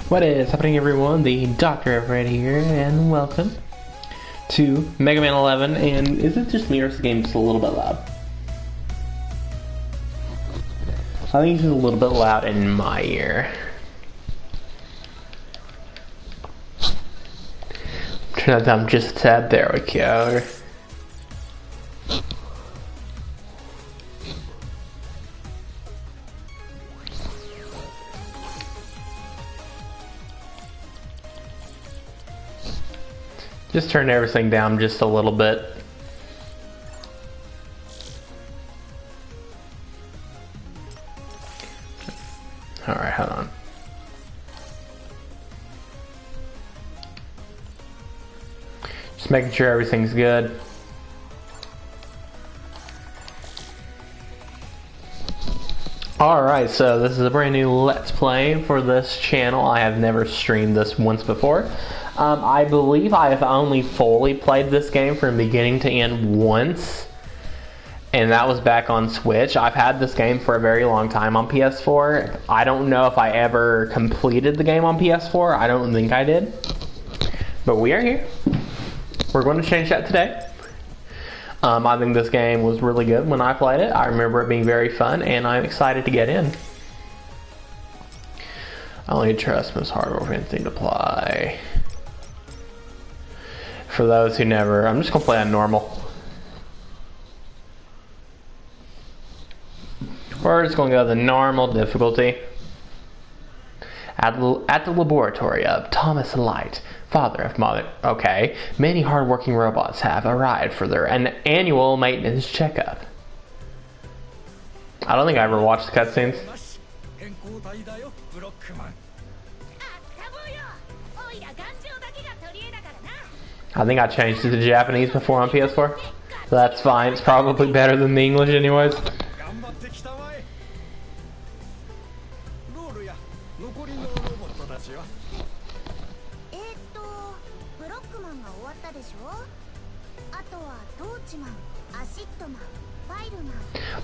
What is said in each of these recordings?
What is happening, everyone? The Dr. Everett here, and welcome to Mega Man 11. And is it just me, or is the game just a little bit loud? I think it's just a little bit loud in my ear. Turn that down just a tad. There we go. Just turn everything down just a little bit. Alright, hold on. Just making sure everything's good. Alright, so this is a brand new Let's Play for this channel. I have never streamed this once before. I believe I have only fully played this game from beginning to end once, and that was back on Switch. I've had this game for a very long time on PS4. I don't know if I ever completed the game on PS4. I don't think I did. But we are here. We're going to change that today. I think this game was really good when I played it. I remember it being very fun, and I'm excited to get in. Only trust most hardware fancy to apply. For those who never, I'm just gonna play on normal. We're just gonna go the normal difficulty. At the laboratory of Thomas Light, father of Mother. Okay, many hardworking robots have arrived for their annual maintenance checkup. I don't think I ever watched the cutscenes. I think I changed it to Japanese before on PS4. So that's fine. It's probably better than the English anyways.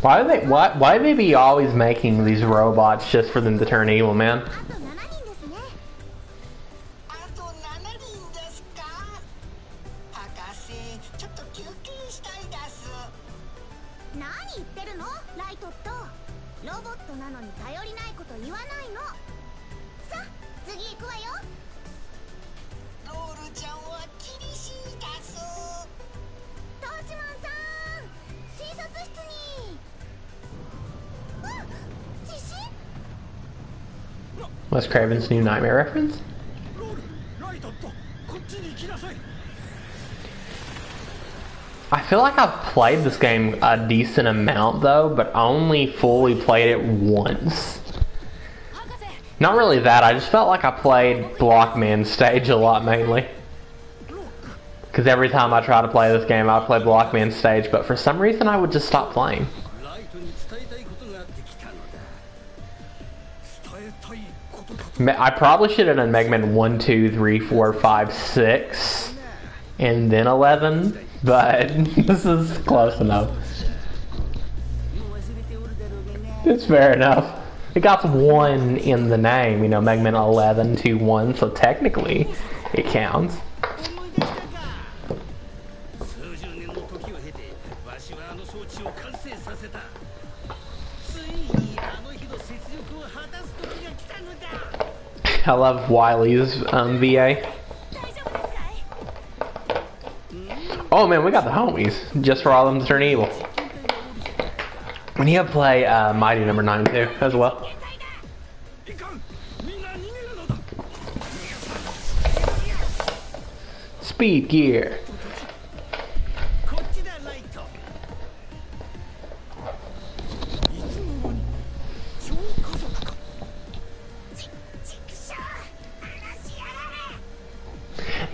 Why do they be always making these robots just for them to turn evil, man? Wes Craven's new Nightmare reference? I feel like I've played this game a decent amount though, but only fully played it once. Not really that, I just felt like I played Blockman stage a lot mainly. Because every time I try to play this game, I play Blockman stage, but for some reason I would just stop playing. I probably should have done Mega Man 1, 2, 3, 4, 5, 6, and then 11, but this is close enough. It's fair enough. It got 1 in the name, you know, Mega Man 11, 2, 1, so technically it counts. I love Wily's VA. Oh man, we got the homies just for all of them to turn evil. And you have to play Mighty Number 9 too, as well. Speed gear.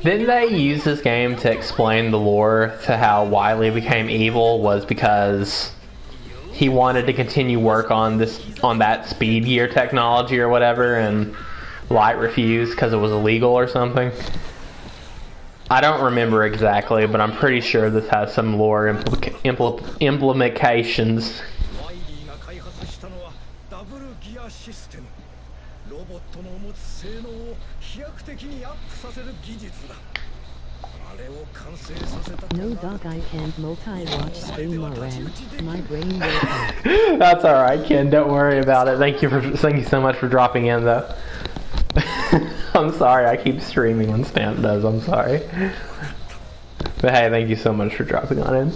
Didn't they use this game to explain the lore to how Wily became evil was because he wanted to continue work on that speed gear technology or whatever, and Light refused because it was illegal or something? I don't remember exactly, but I'm pretty sure this has some lore implications. No dog, I can't multi-watch stream Moran. My brain will hurt. That's alright, Ken. Don't worry about it. Thank you so much for dropping in, though. I'm sorry, I keep streaming when Stamp does. I'm sorry. But hey, thank you so much for dropping on in.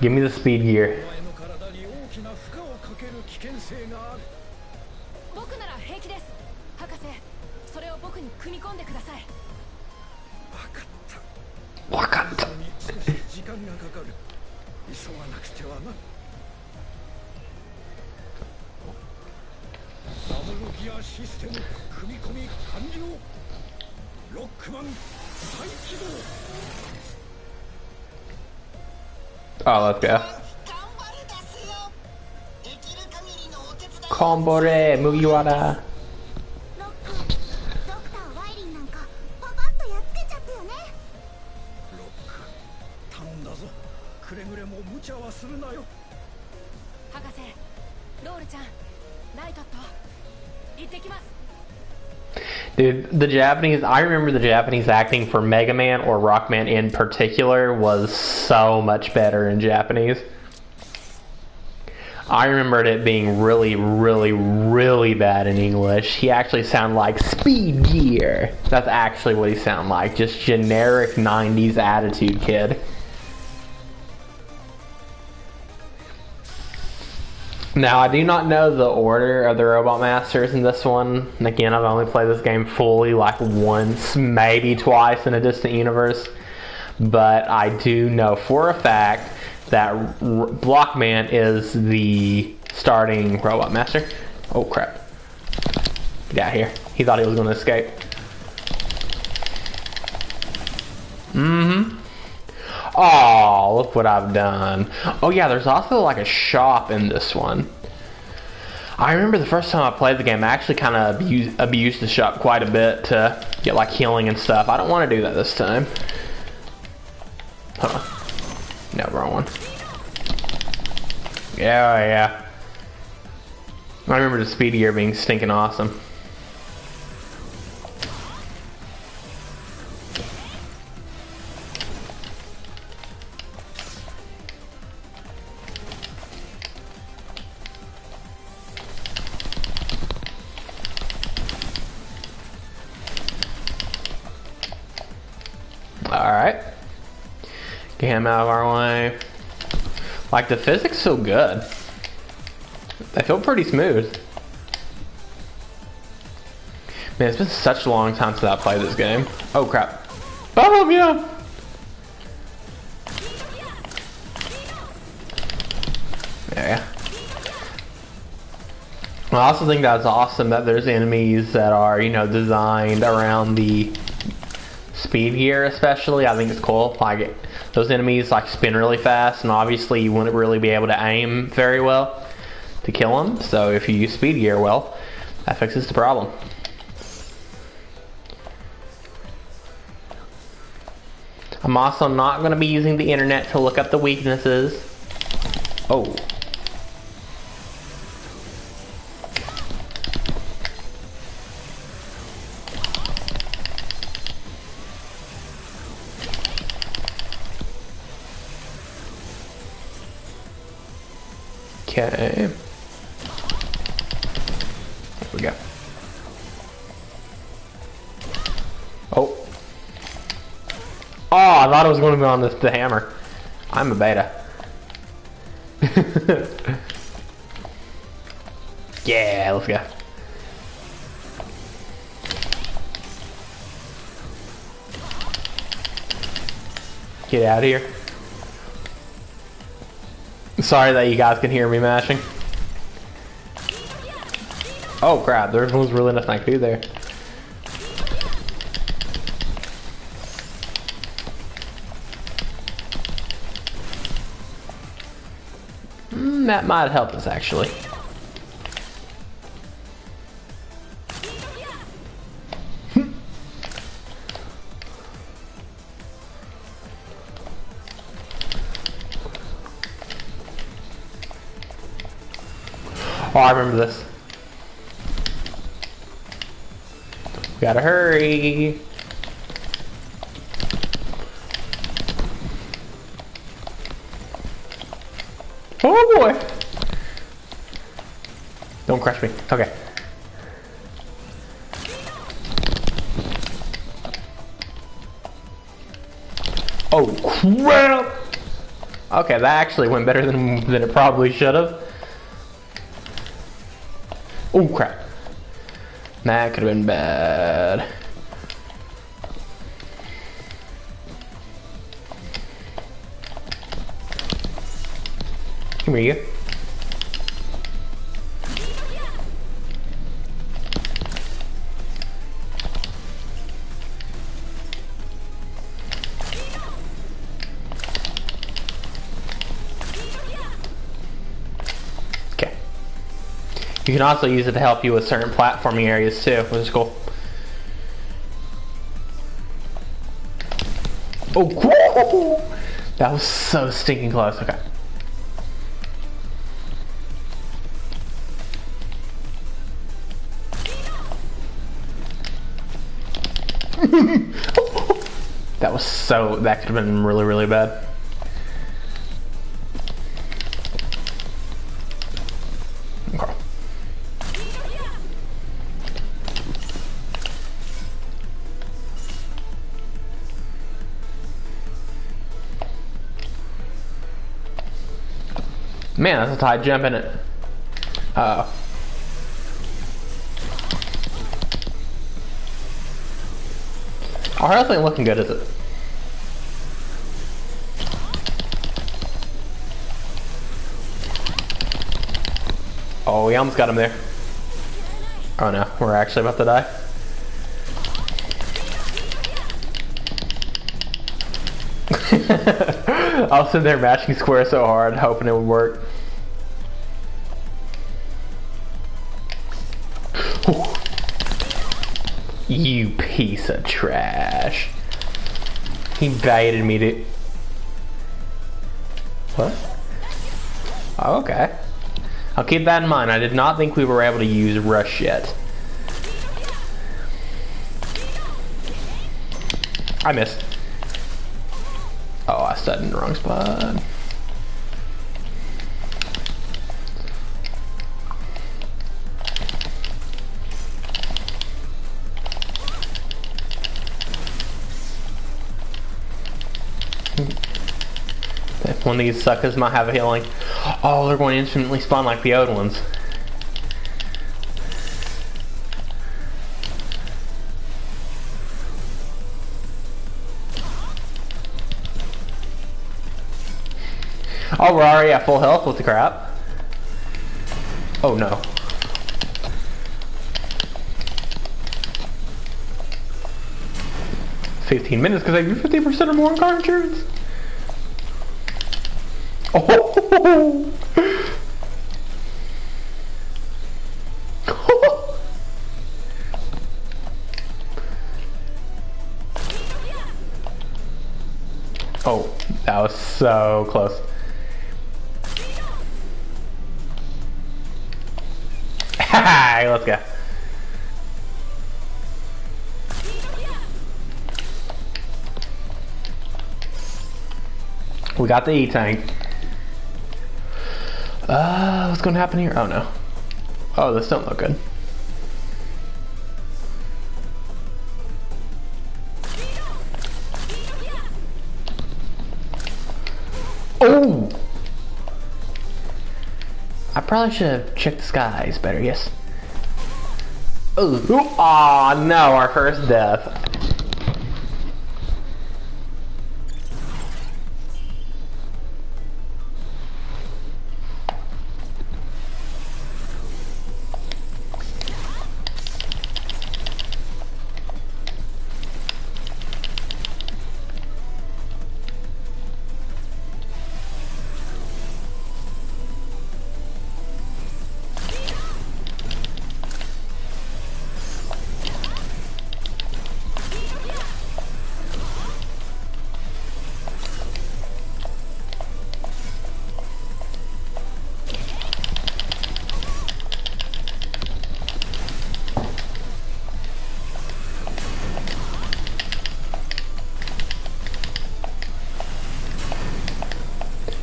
Give me the speed gear. Wakata. Oh, let's go. Kombore, Mugiwara. Dude, the Japanese, I remember the Japanese acting for Mega Man or Rockman in particular was so much better in Japanese. I remembered it being really, really, really bad in English. He actually sounded like Speed Gear. That's actually what he sounded like. Just generic 90s attitude kid. Now, I do not know the order of the Robot Masters in this one. Again, I've only played this game fully like once, maybe twice in a distant universe. But I do know for a fact that Blockman is the starting Robot Master. Oh crap. Get out of here. He thought he was going to escape. Oh, look what I've done. Oh yeah, there's also like a shop in this one. I remember the first time I played the game, I actually kind of abused the shop quite a bit to get like healing and stuff. I don't want to do that this time. Hold on. No, wrong one. Yeah. I remember the speed gear being stinking awesome. Alright. Get him out of our way. Like, the physics feel good. They feel pretty smooth. Man, it's been such a long time since I played this game. Oh crap. Oh yeah! Yeah. I also think that's awesome that there's enemies that are, you know, designed around the speed gear especially. I think it's cool. Like, those enemies like spin really fast, and obviously you wouldn't really be able to aim very well to kill them. So if you use speed gear well, that fixes the problem. I'm also not going to be using the internet to look up the weaknesses. Oh. Okay. Here we go. Oh. Oh, I thought it was going to be on the hammer. I'm a beta. Yeah, let's go. Get out of here. Sorry that you guys can hear me mashing. Oh crap, there was really nothing I could do there. That might help us actually. Oh, I remember this. We gotta hurry. Oh boy! Don't crush me. Okay. Oh crap! Okay, that actually went better than it probably should have. Oh crap. That could have been bad. Here we go. Okay. You can also use it to help you with certain platforming areas too, which is cool. Oh, cool. That was so stinking close. Okay. That could have been really, really bad. Okay. Man, that's a tight jump, isn't it? Uh-oh. Our health ain't looking good, is it? Oh, we almost got him there. Oh no, we're actually about to die. I was sitting there matching square so hard, hoping it would work. You piece of trash. He baited me to... What? Oh, okay. I'll keep that in mind. I did not think we were able to use rush yet. I missed. Oh, I stood in the wrong spot. One of these suckers might have a healing. Oh, they're going to instantly spawn like the old ones. Oh, we're already at full health with the crap. Oh no. $15 because I do 50% or more on car insurance. Oh! Oh, that was so close. Let's go. We got the E-tank. What's gonna happen here? Oh no. Oh, this don't look good. Oh! I probably should have checked the skies better, yes. Oh, aw, no, our first death.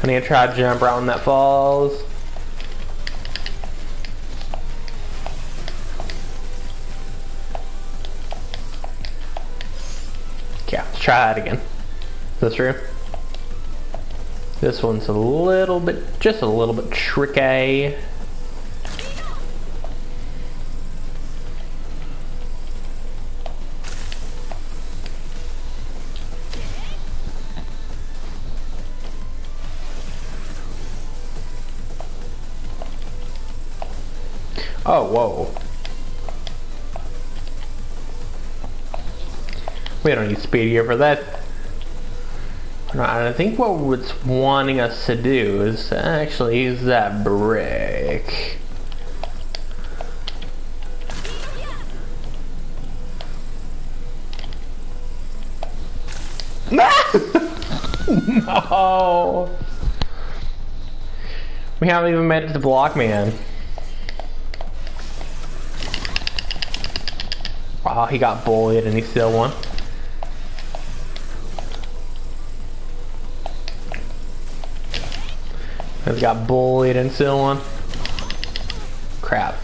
I need to try to jump right when that falls. Okay, let's try that again. Is that true? This one's a little bit, just a little bit tricky. Oh, whoa. We don't need speed here for that. I think what it's wanting us to do is actually use that brick. No! We haven't even made it to block man. Wow, he got bullied and he still won. He got bullied and still won. Crap.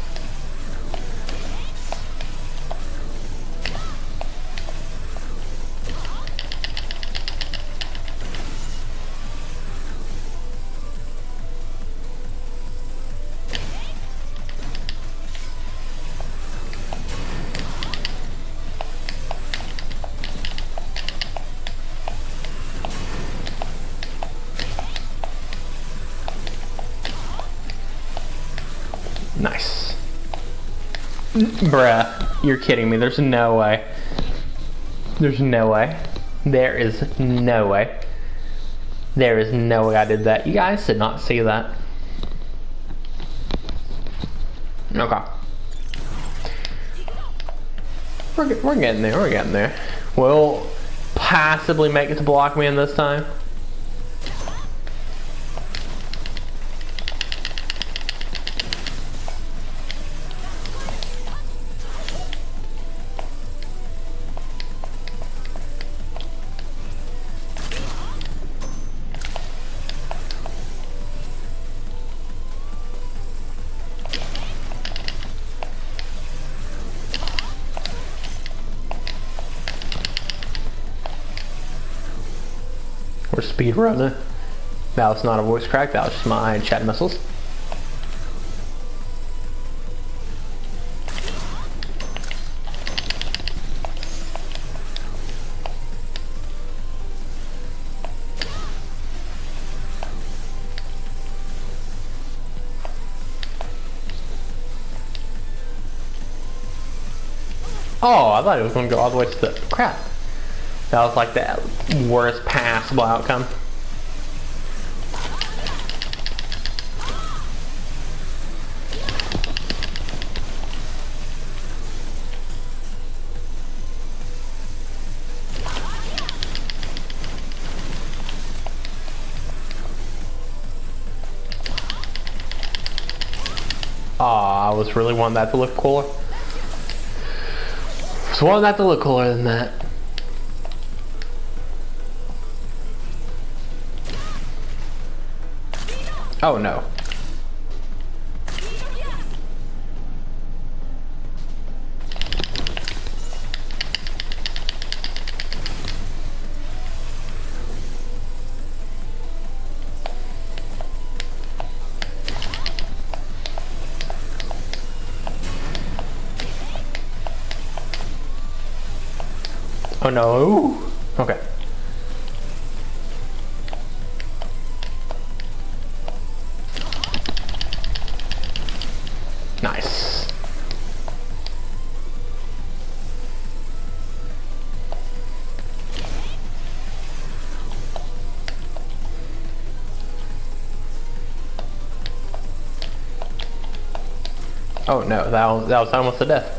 Nice. Bruh, you're kidding me. There's no way. There's no way. There is no way. There is no way I did that. You guys did not see that. Okay. We're getting there. We're getting there. We'll possibly make it to block man this time. We're speed running. That was not a voice crack, that was just my chat missiles. Oh, I thought it was going to go all the way to the crap. That was like the worst possible outcome. I was really wanting that to look cooler. So wanting that to look cooler than that. Oh no. Oh no. Okay. Nice. Oh no, that was almost a death.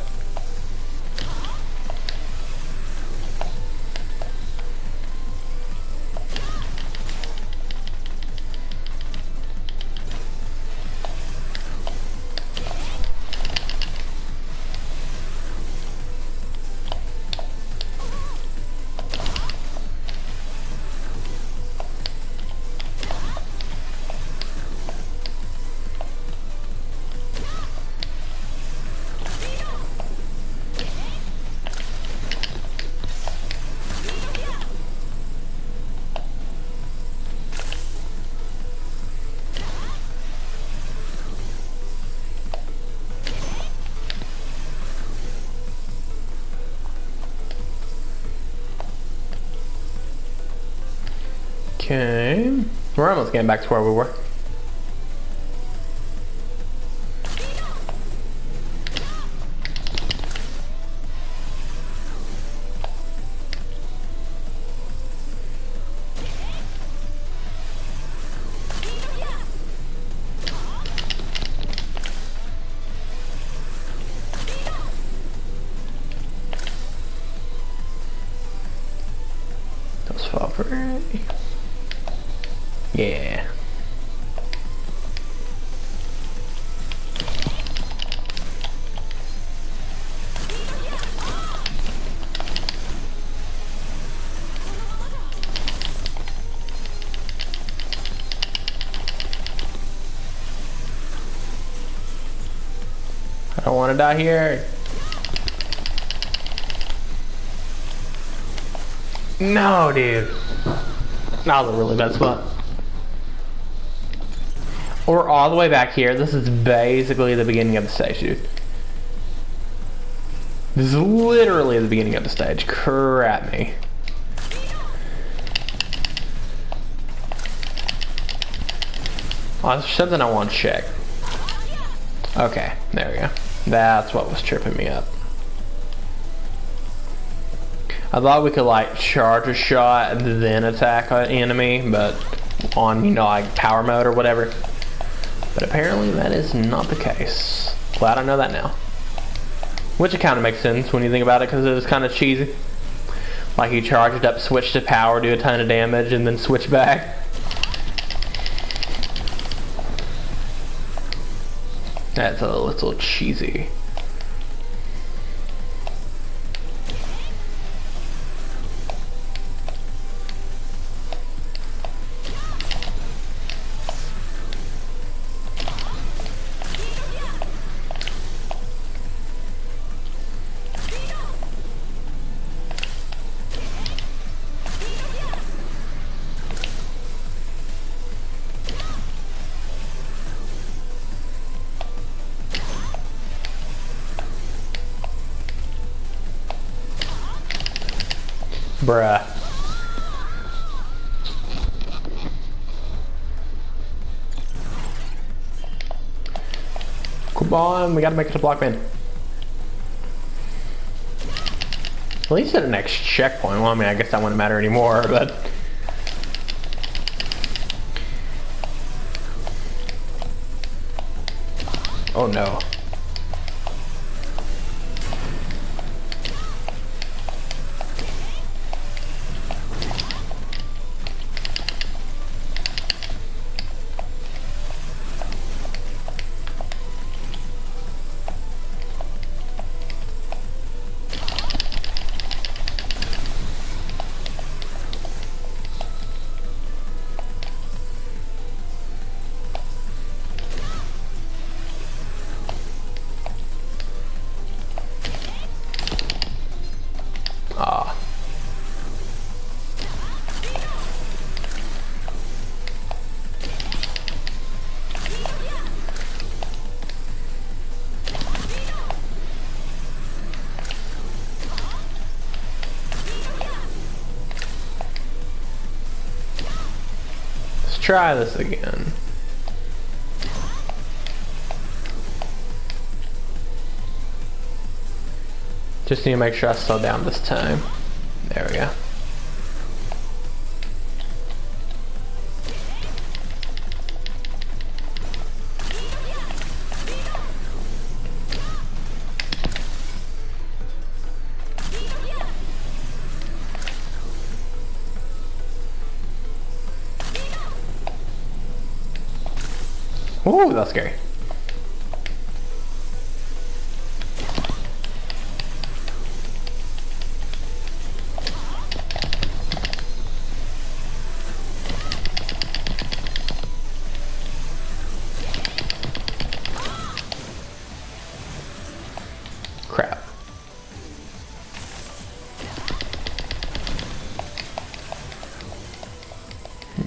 Okay. We're almost getting back to where we were. Those fall pretty. Yeah. I don't want to die here. No, dude. That was a really bad spot. We're all the way back here. This is basically the beginning of the stage, dude. This is literally the beginning of the stage. Crap me. Oh, there's something I want to check. Okay, there we go. That's what was tripping me up. I thought we could like charge a shot and then attack an enemy, but on, you know, like power mode or whatever. But apparently that is not the case. Glad I know that now. Which it kind of makes sense when you think about it, because it was kind of cheesy. Like you charge it up, switch to power, do a ton of damage, and then switch back. That's a little cheesy. Bruh. Come on, we gotta make it to Blockman. At least at the next checkpoint. Well, I mean, I guess that wouldn't matter anymore, but... Oh no. Ah. Let's try this again. Just need to make sure I slow down this time. There we go. Ooh, that's scary. Crap.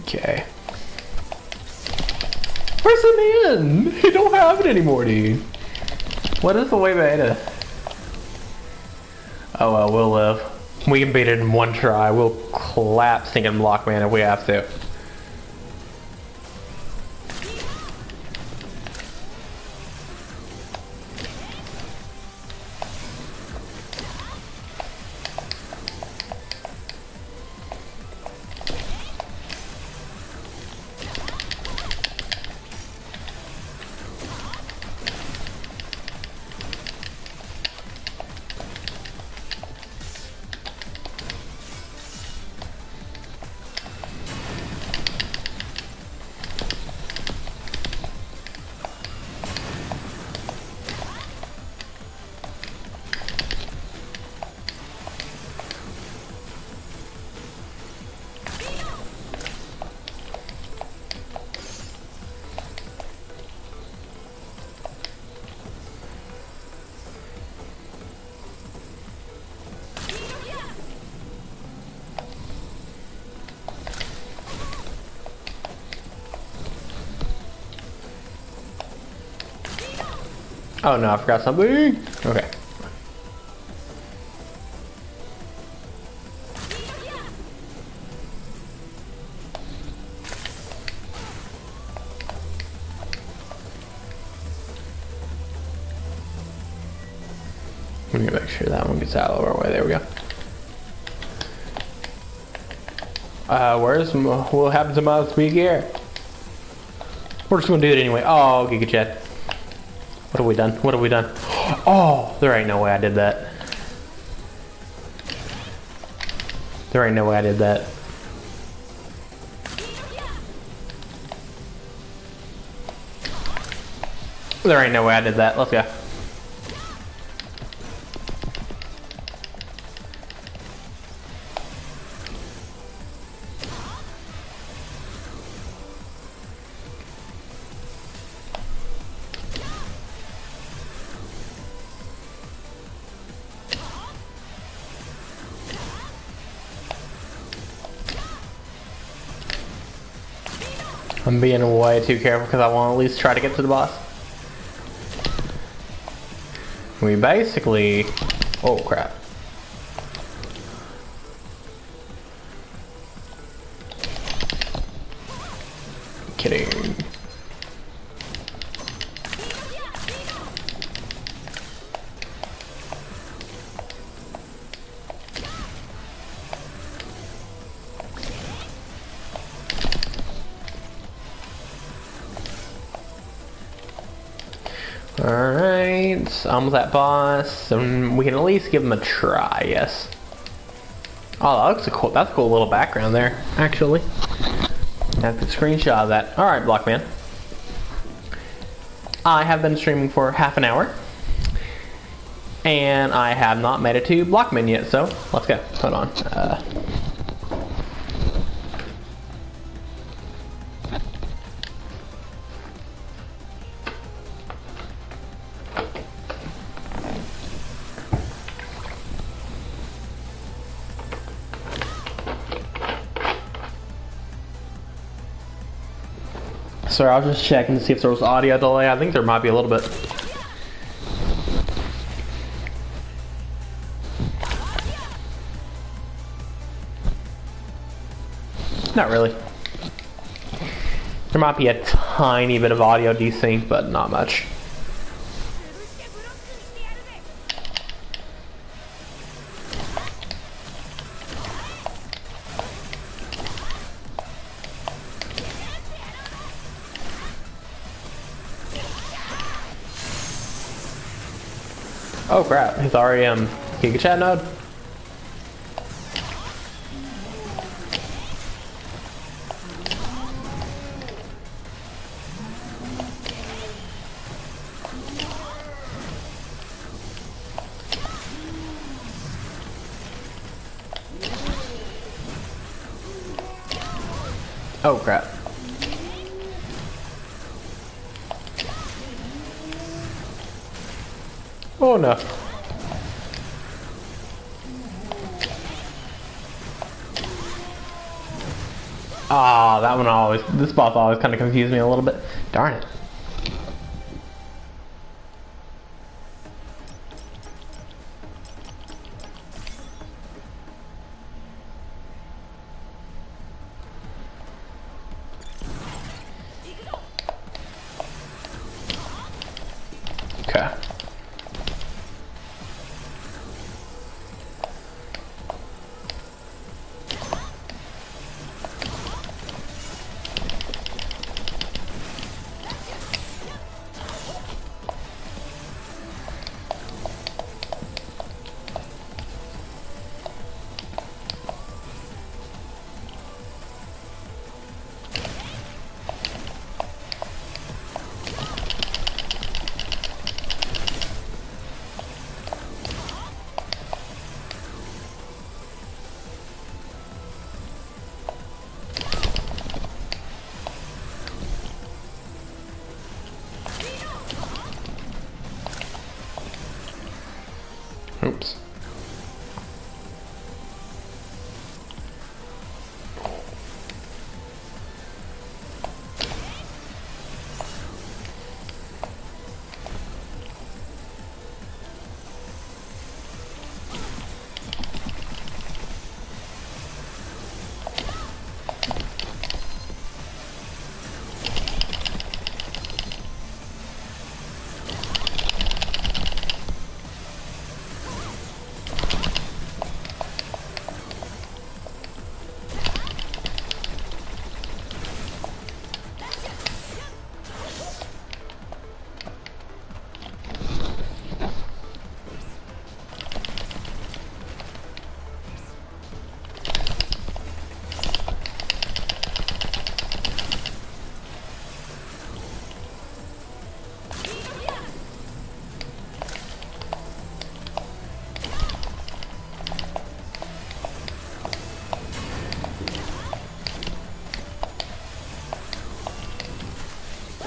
Okay. Press him in! You don't have it anymore, dude. What is the way beta? Oh well, we'll live. We can beat it in one try. We'll clap Stinking Blockman if we have to. Oh no, I forgot something. Okay. Let me make sure that one gets out of our way. There we go. What happens to my speed gear? We're just gonna do it anyway. Oh, Giga Chad. What have we done? What have we done? Oh, there ain't no way I did that. There ain't no way I did that. There ain't no way I did that. Let's go. I'm being way too careful because I want to at least try to get to the boss. We basically... Oh crap. Kidding. Alright, almost at boss, and we can at least give him a try, yes. Oh, that looks cool. That's a cool little background there, actually. I have to screenshot of that. Alright, Blockman. I have been streaming for half an hour, and I have not made it to Blockman yet, so let's go. Hold on. Sorry, I was just checking to see if there was audio delay. I think there might be a little bit. Not really. There might be a tiny bit of audio desync, but not much. Oh crap, he's already Giga Chad node. Oh crap. Oh no. Ah, that one always, this boss always kind of confused me a little bit. Darn it. Okay.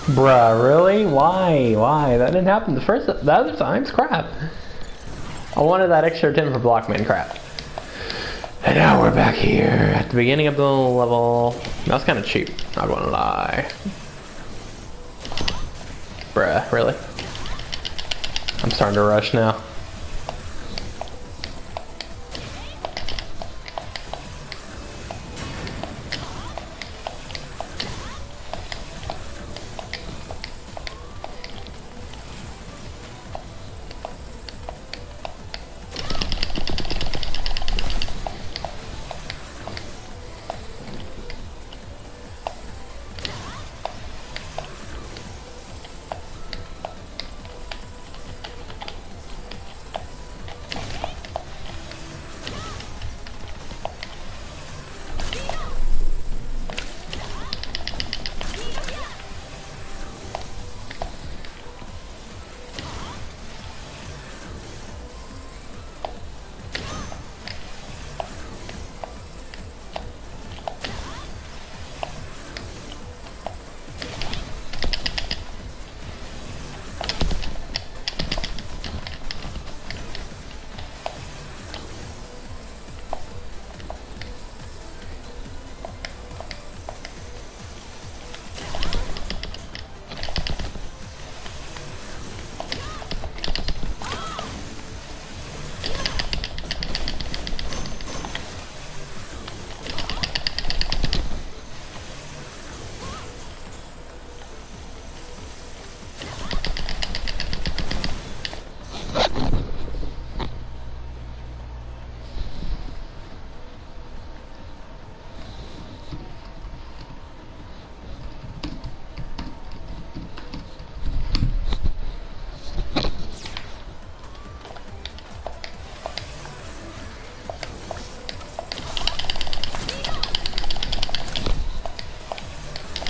Bruh, really? Why? Why? That didn't happen the other times? Crap. I wanted that extra 10 for Blockman, crap. And now we're back here at the beginning of the level. That was kind of cheap, not gonna lie. Bruh, really? I'm starting to rush now.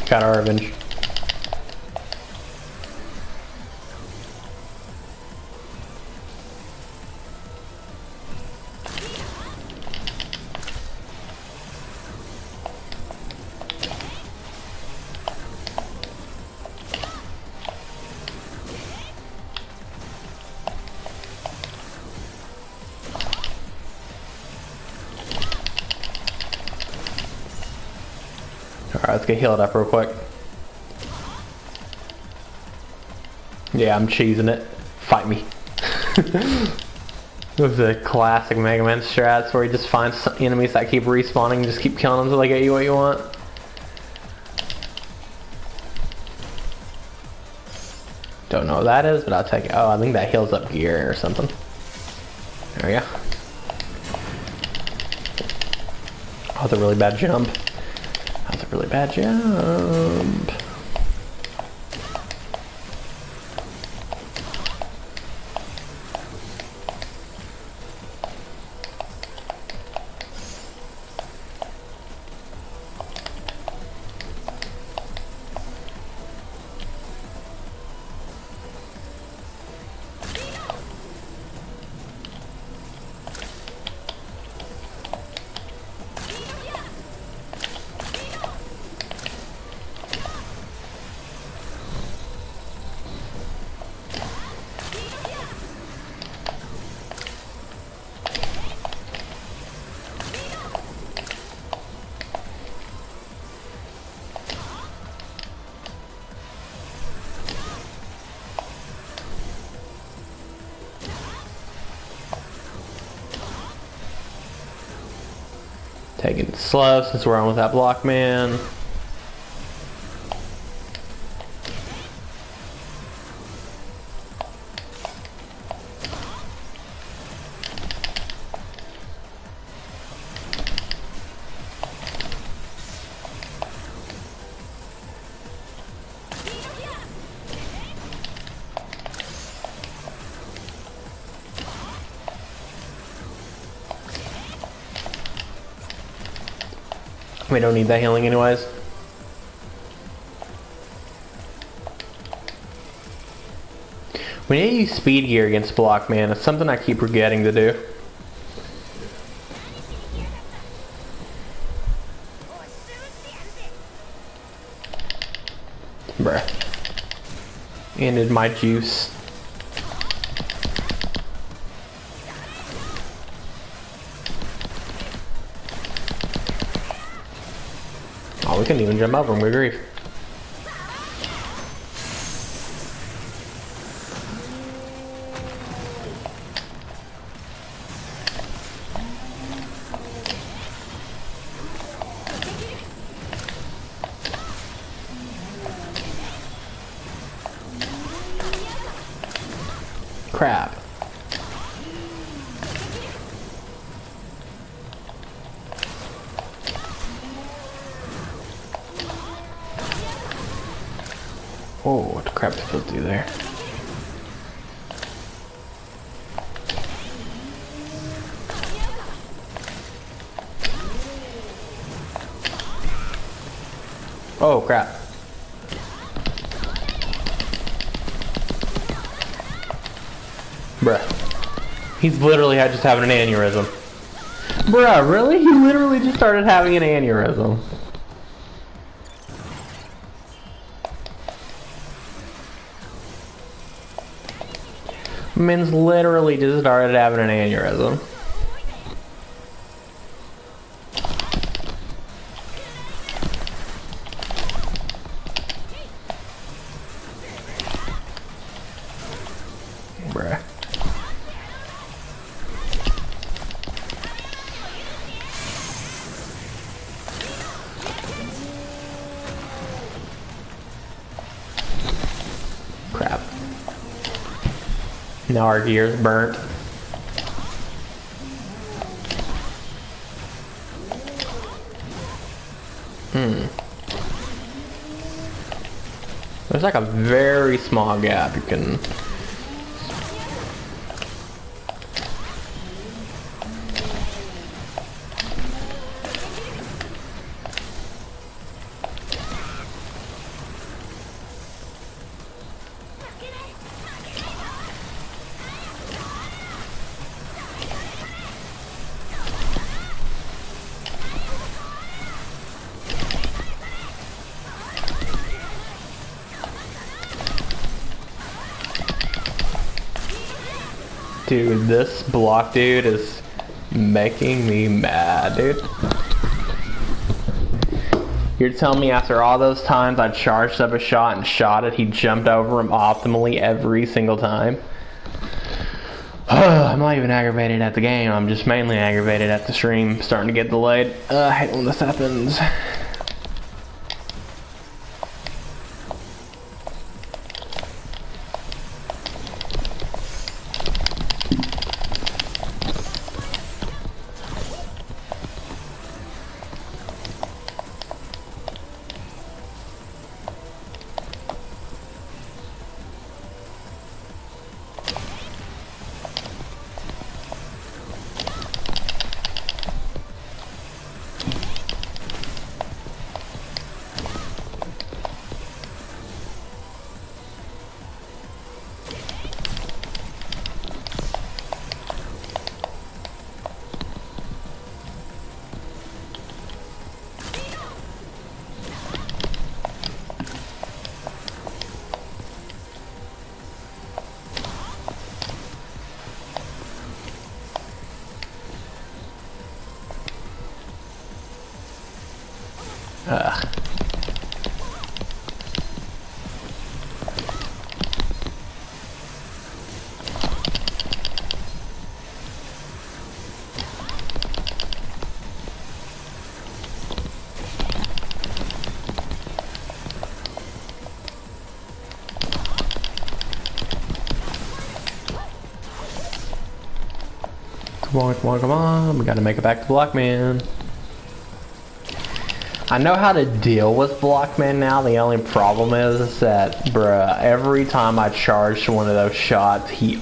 Got our revenge. Alright, let's get healed up real quick. Yeah, I'm cheesing it. Fight me. With the classic Mega Man strats where you just find enemies that keep respawning and just keep killing them until they get you what you want. Don't know what that is, but I'll take it. Oh, I think that heals up gear or something. There we go. Oh, that's a really bad jump. That's a really bad jump. Taking it slow since we're on with that Blockman. We don't need that healing anyways. We need to use speed gear against Blockman. It's something I keep forgetting to do. Bruh. Ended my juice. Oh, we couldn't even jump over him, good grief. Crap. Oh, what the crap did I do there? Oh, crap. Bruh. He's literally just having an aneurysm. Bruh, really? He literally just started having an aneurysm. Man's literally just started having an aneurysm. Bruh. Crap. Now our gear's burnt. There's like a very small gap you can... Dude, this block dude is making me mad, dude. You're telling me after all those times I charged up a shot and shot it, he jumped over him optimally every single time? I'm not even aggravated at the game, I'm just mainly aggravated at the stream starting to get delayed. I hate when this happens. Ugh. Come on, come on, come on. We gotta make it back to Blockman. I know how to deal with Blockman now. The only problem is that, bruh, every time I charged one of those shots, he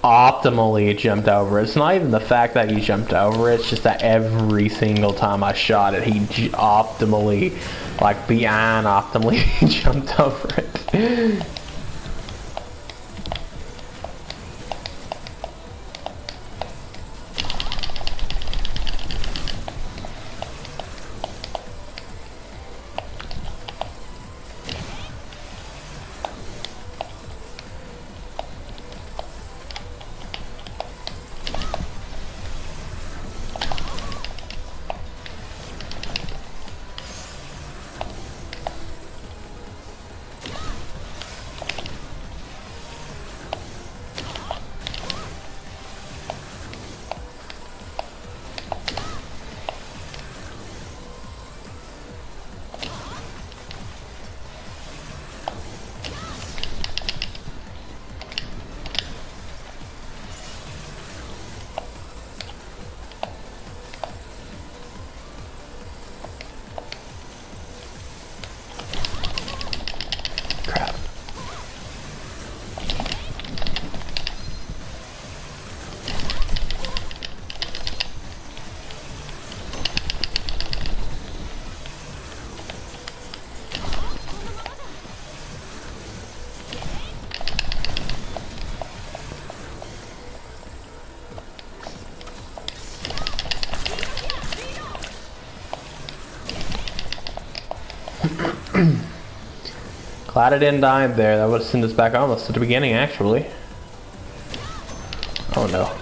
optimally jumped over. It's not even the fact that he jumped over, it's just that every single time I shot it, he optimally, like beyond optimally, jumped over it. Glad I didn't die there. That would have sent us back almost to the beginning, actually. Oh no.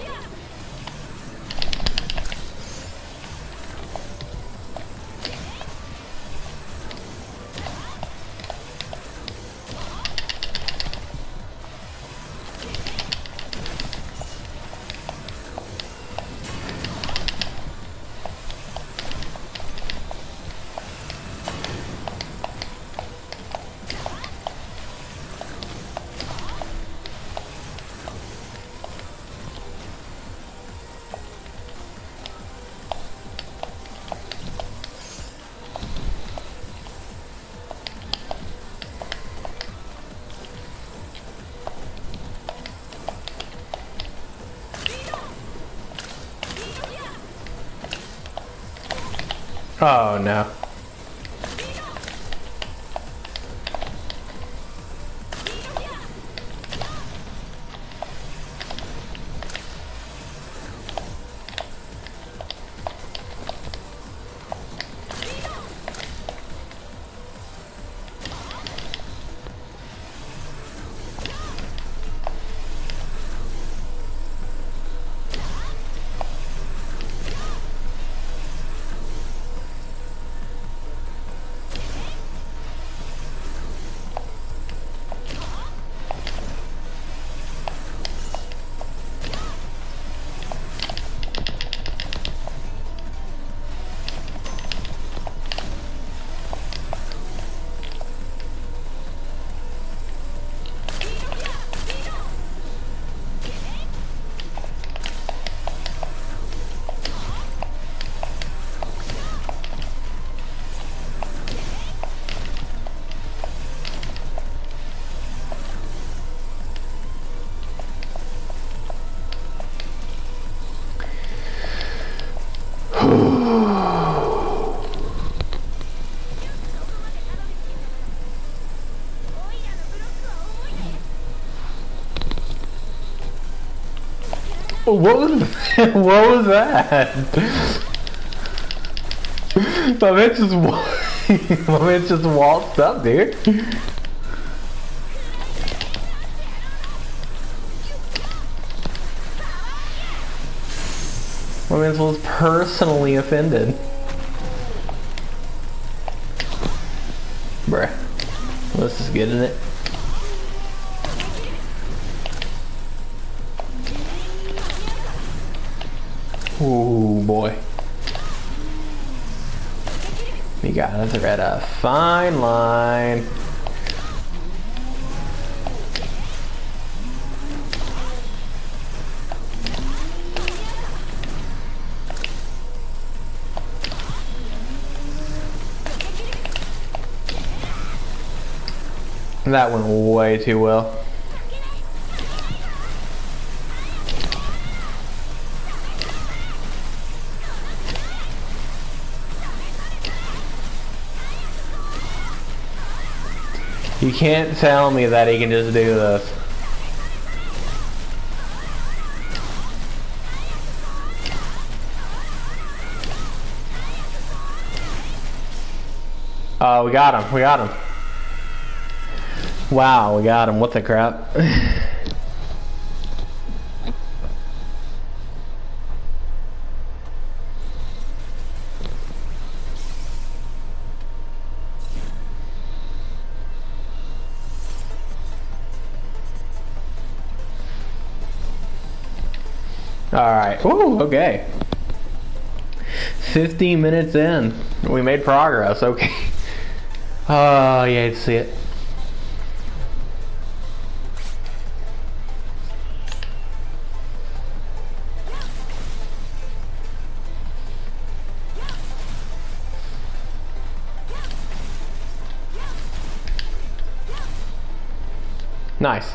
Oh no. What was what was that? My man just my man just waltzed up, dude. My man was personally offended. Bruh. Let's just get in it. Ooh, boy. We gotta thread a fine line. That went way too well. You can't tell me that he can just do this. Oh, we got him. We got him. Wow, we got him. What the crap? Alright. Ooh, okay. 50 minutes in. We made progress. Okay. Oh, yeah, to see it. Nice.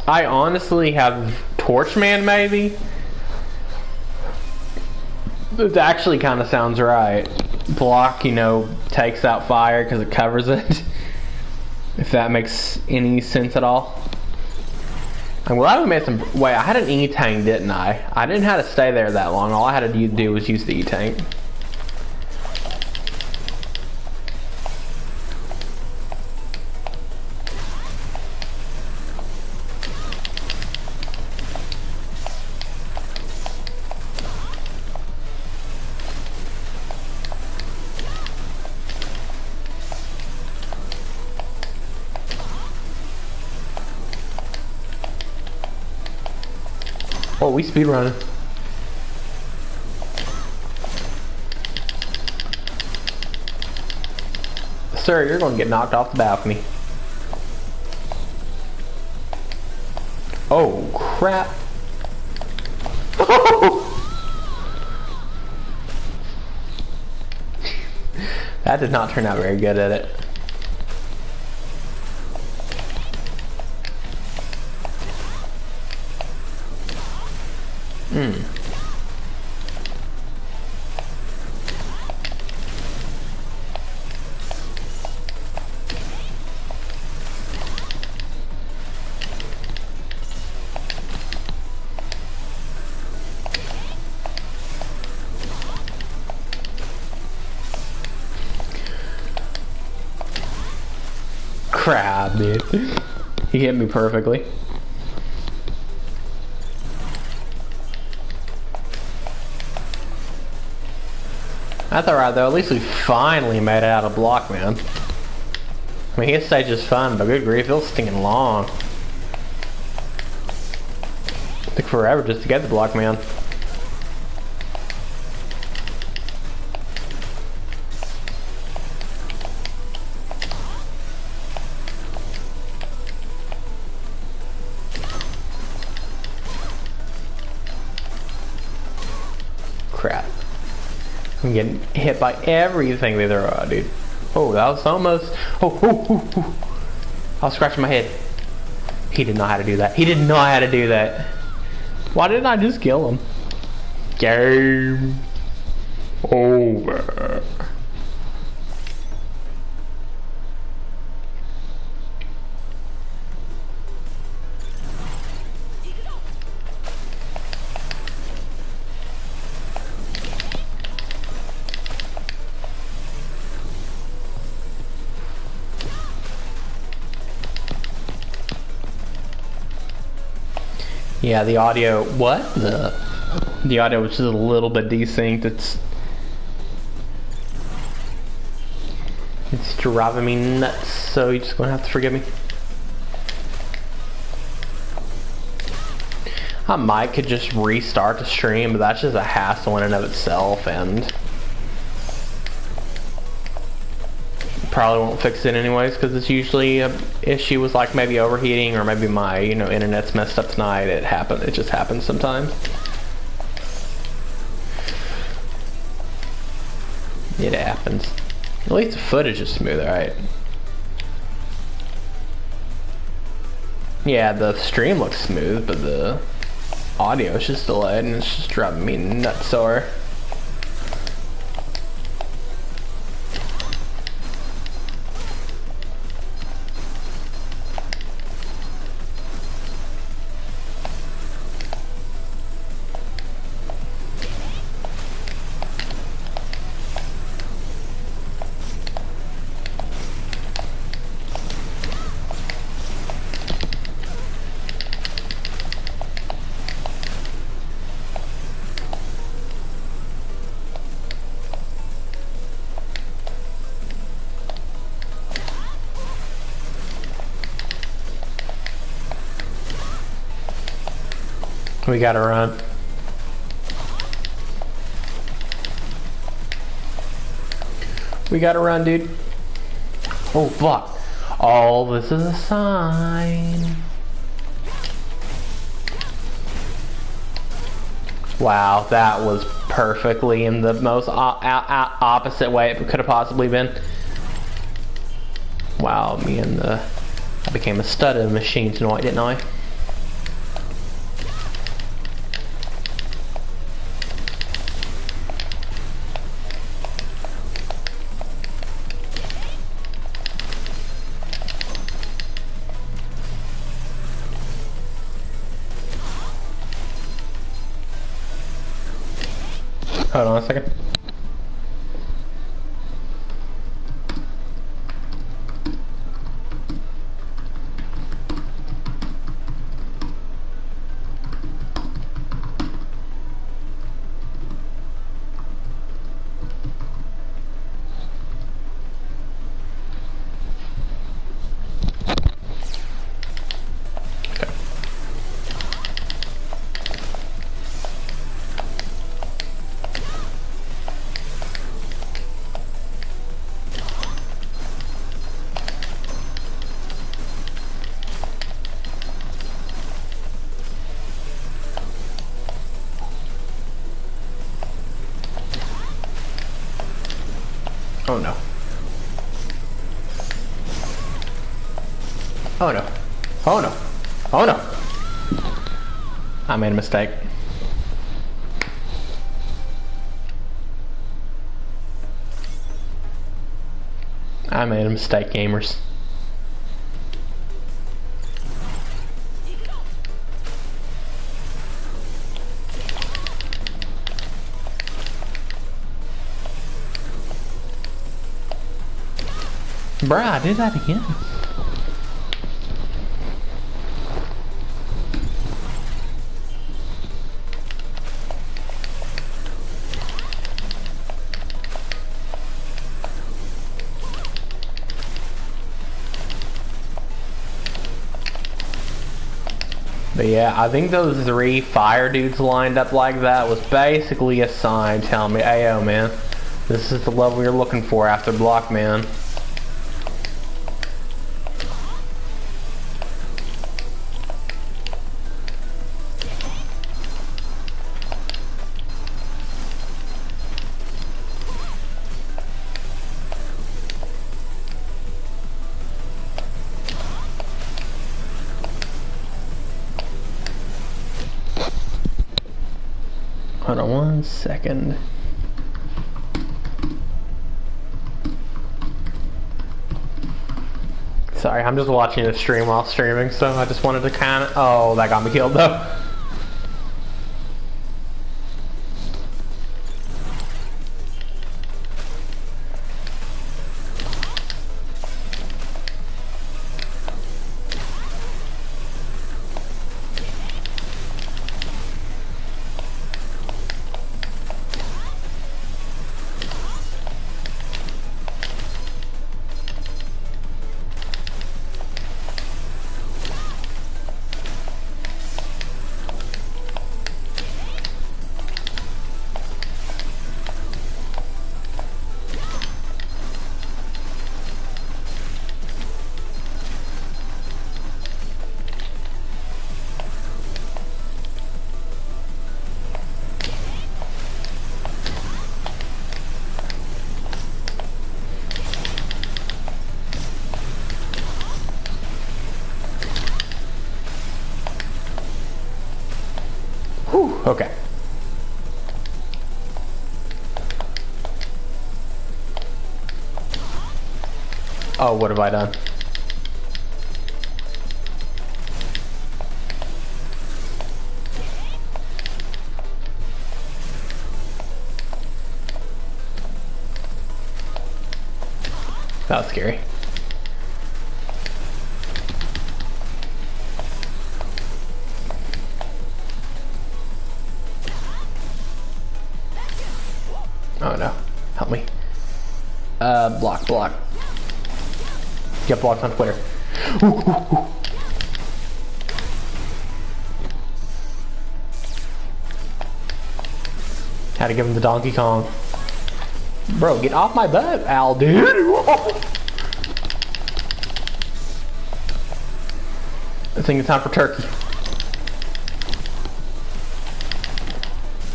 I honestly have Torchman maybe. It actually kind of sounds right. Block, you know, takes out fire because it covers it. If that makes any sense at all. I'm glad we made some. Wait, I had an E-tank, didn't I? I didn't have to stay there that long. All I had to do was use the E-tank. Oh, we speedrunning. Sir, you're going to get knocked off the balcony. Oh, crap. That did not turn out very good at it. Crap, dude. He hit me perfectly. That's alright though, at least we finally made it out of block, man. I mean, his stage is fun, but good grief, it was stinking long. Took forever just to get the block, man. Crap. I'm getting hit by everything they throw out, dude. Oh, that was almost... Oh. I was scratching my head. He didn't know how to do that. He didn't know how to do that. Why didn't I just kill him? Game over. Yeah, the audio, what? The audio was just a little bit desynced. It's driving me nuts, so you're just gonna have to forgive me. I might could just restart the stream, but that's just a hassle in and of itself, and probably won't fix it anyways, because it's usually an issue with like maybe overheating, or maybe my internet's messed up tonight. It just happens sometimes. It happens. At least the footage is smooth, right? Yeah, the stream looks smooth, but the audio is just delayed, and it's just driving me nuts sore. We gotta run. We gotta run, dude. Oh, fuck. All this is a sign. Wow, that was perfectly in the most opposite way it could have possibly been. Wow, I became a stud of a machine tonight, didn't I? Hold on a second. Oh no. Oh no. Oh no. Oh no. I made a mistake. I made a mistake, gamers. Bruh, I did that again. But yeah, I think those 3 fire dudes lined up like that was basically a sign telling me, hey, yo, man, this is the level you're looking for after Blockman. Hold on 1 second. Sorry, I'm just watching a stream while streaming, so I just wanted to kind of... Oh, that got me killed though. Whew, okay. Oh, what have I done? That was scary. Oh no, help me. Block. Get blocked on Twitter. Ooh. Had to give him the Donkey Kong. Bro, get off my butt, Al, dude. I think it's time for turkey.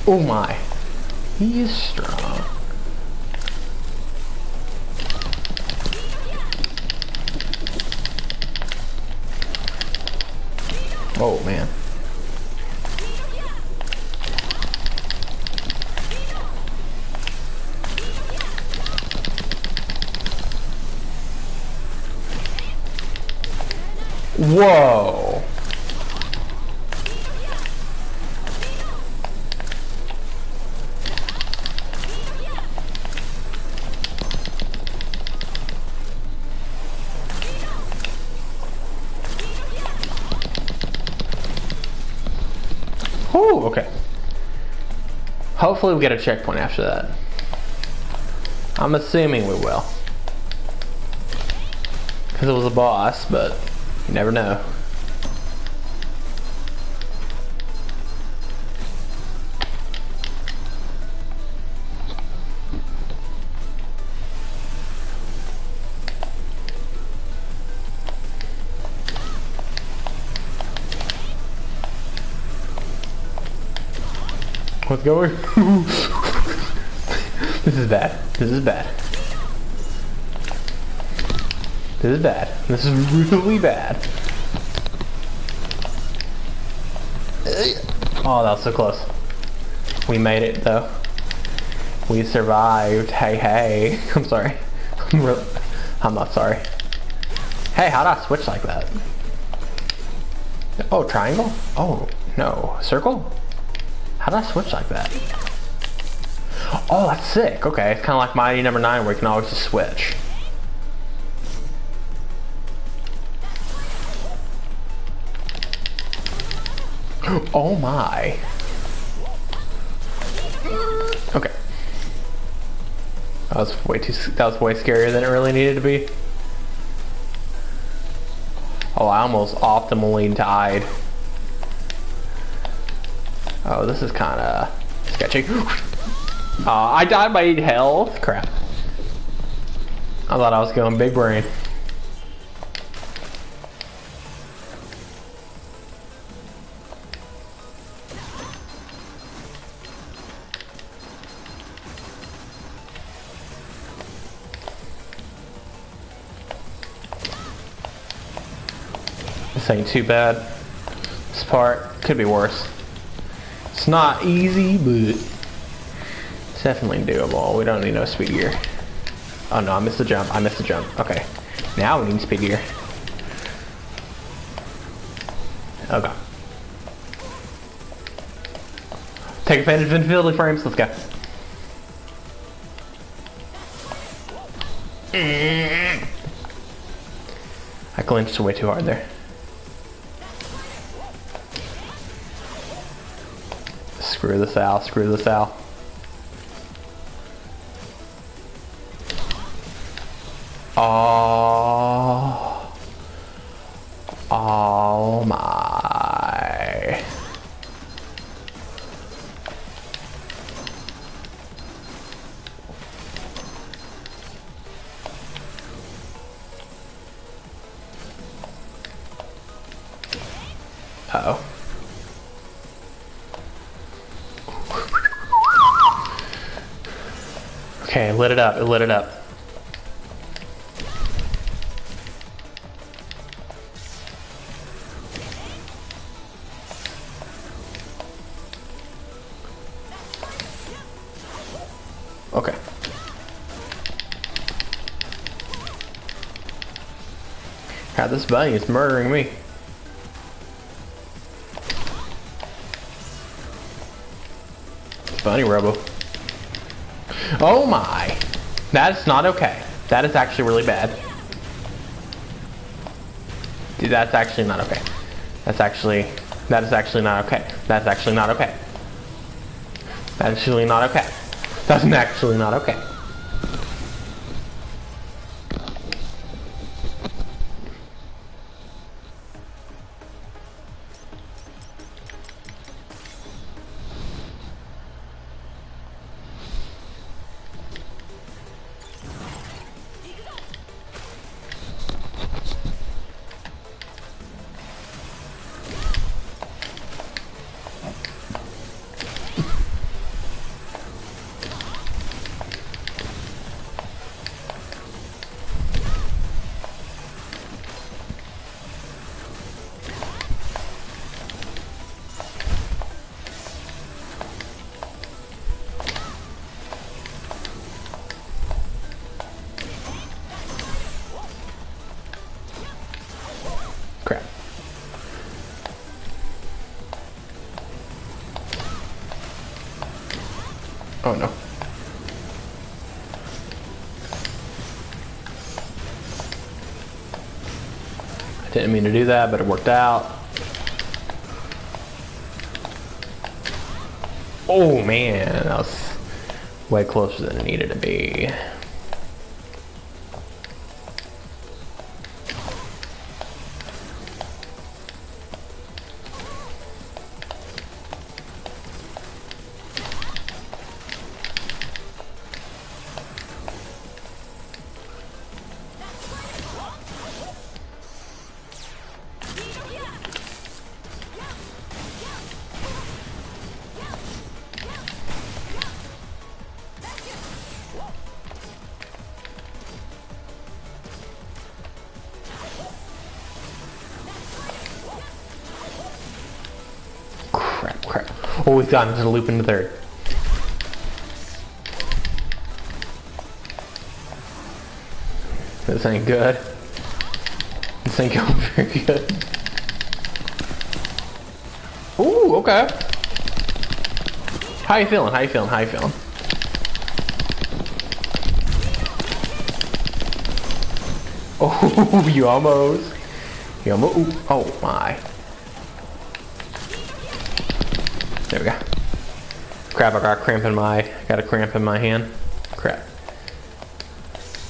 Oh my. He is strong. Oh man. Whoa. Ooh, okay. Hopefully we get a checkpoint after that. I'm assuming we will. Because it was a boss, but you never know. What's going? This is bad. This is bad. This is bad. This is really bad. Oh, that was so close. We made it though. We survived. Hey, hey. I'm sorry. I'm not sorry. Hey, how do I switch like that? Oh, triangle? Oh, no. Circle? How do I switch like that? Oh, that's sick. Okay, it's kind of like Mighty Number 9 where you can always just switch. Oh my. Okay. That was way scarier than it really needed to be. Oh, I almost optimally died. Oh, this is kind of sketchy. I died by 8 health. Crap. I thought I was going big brain. This ain't too bad. This part could be worse. It's not easy, but it's definitely doable. We don't need no speed gear. Oh no, I missed the jump. I missed the jump. Okay. Now we need speed gear. Okay. Take advantage of infinity frames. Let's go. I clinched way too hard there. Screw this out, screw this out. Oh. Oh my. Uh-oh. Okay, lit it up, it lit it up. Okay. God, this bunny is murdering me. Bunny Robo. Oh my! That is not okay. That is actually really bad. Dude, that's actually not okay. That is actually not okay. That's actually not okay. That's actually not okay. That's actually not okay. Crap. Oh no. I didn't mean to do that, but it worked out. Oh man, that was way closer than it needed to be. Crap. Oh, we've gotten to the loop in the third. This ain't good. This ain't going very good. Ooh, okay. How you feeling? Oh, you almost. Ooh, oh my. There we go. Crap, I got a cramp in my hand. Crap.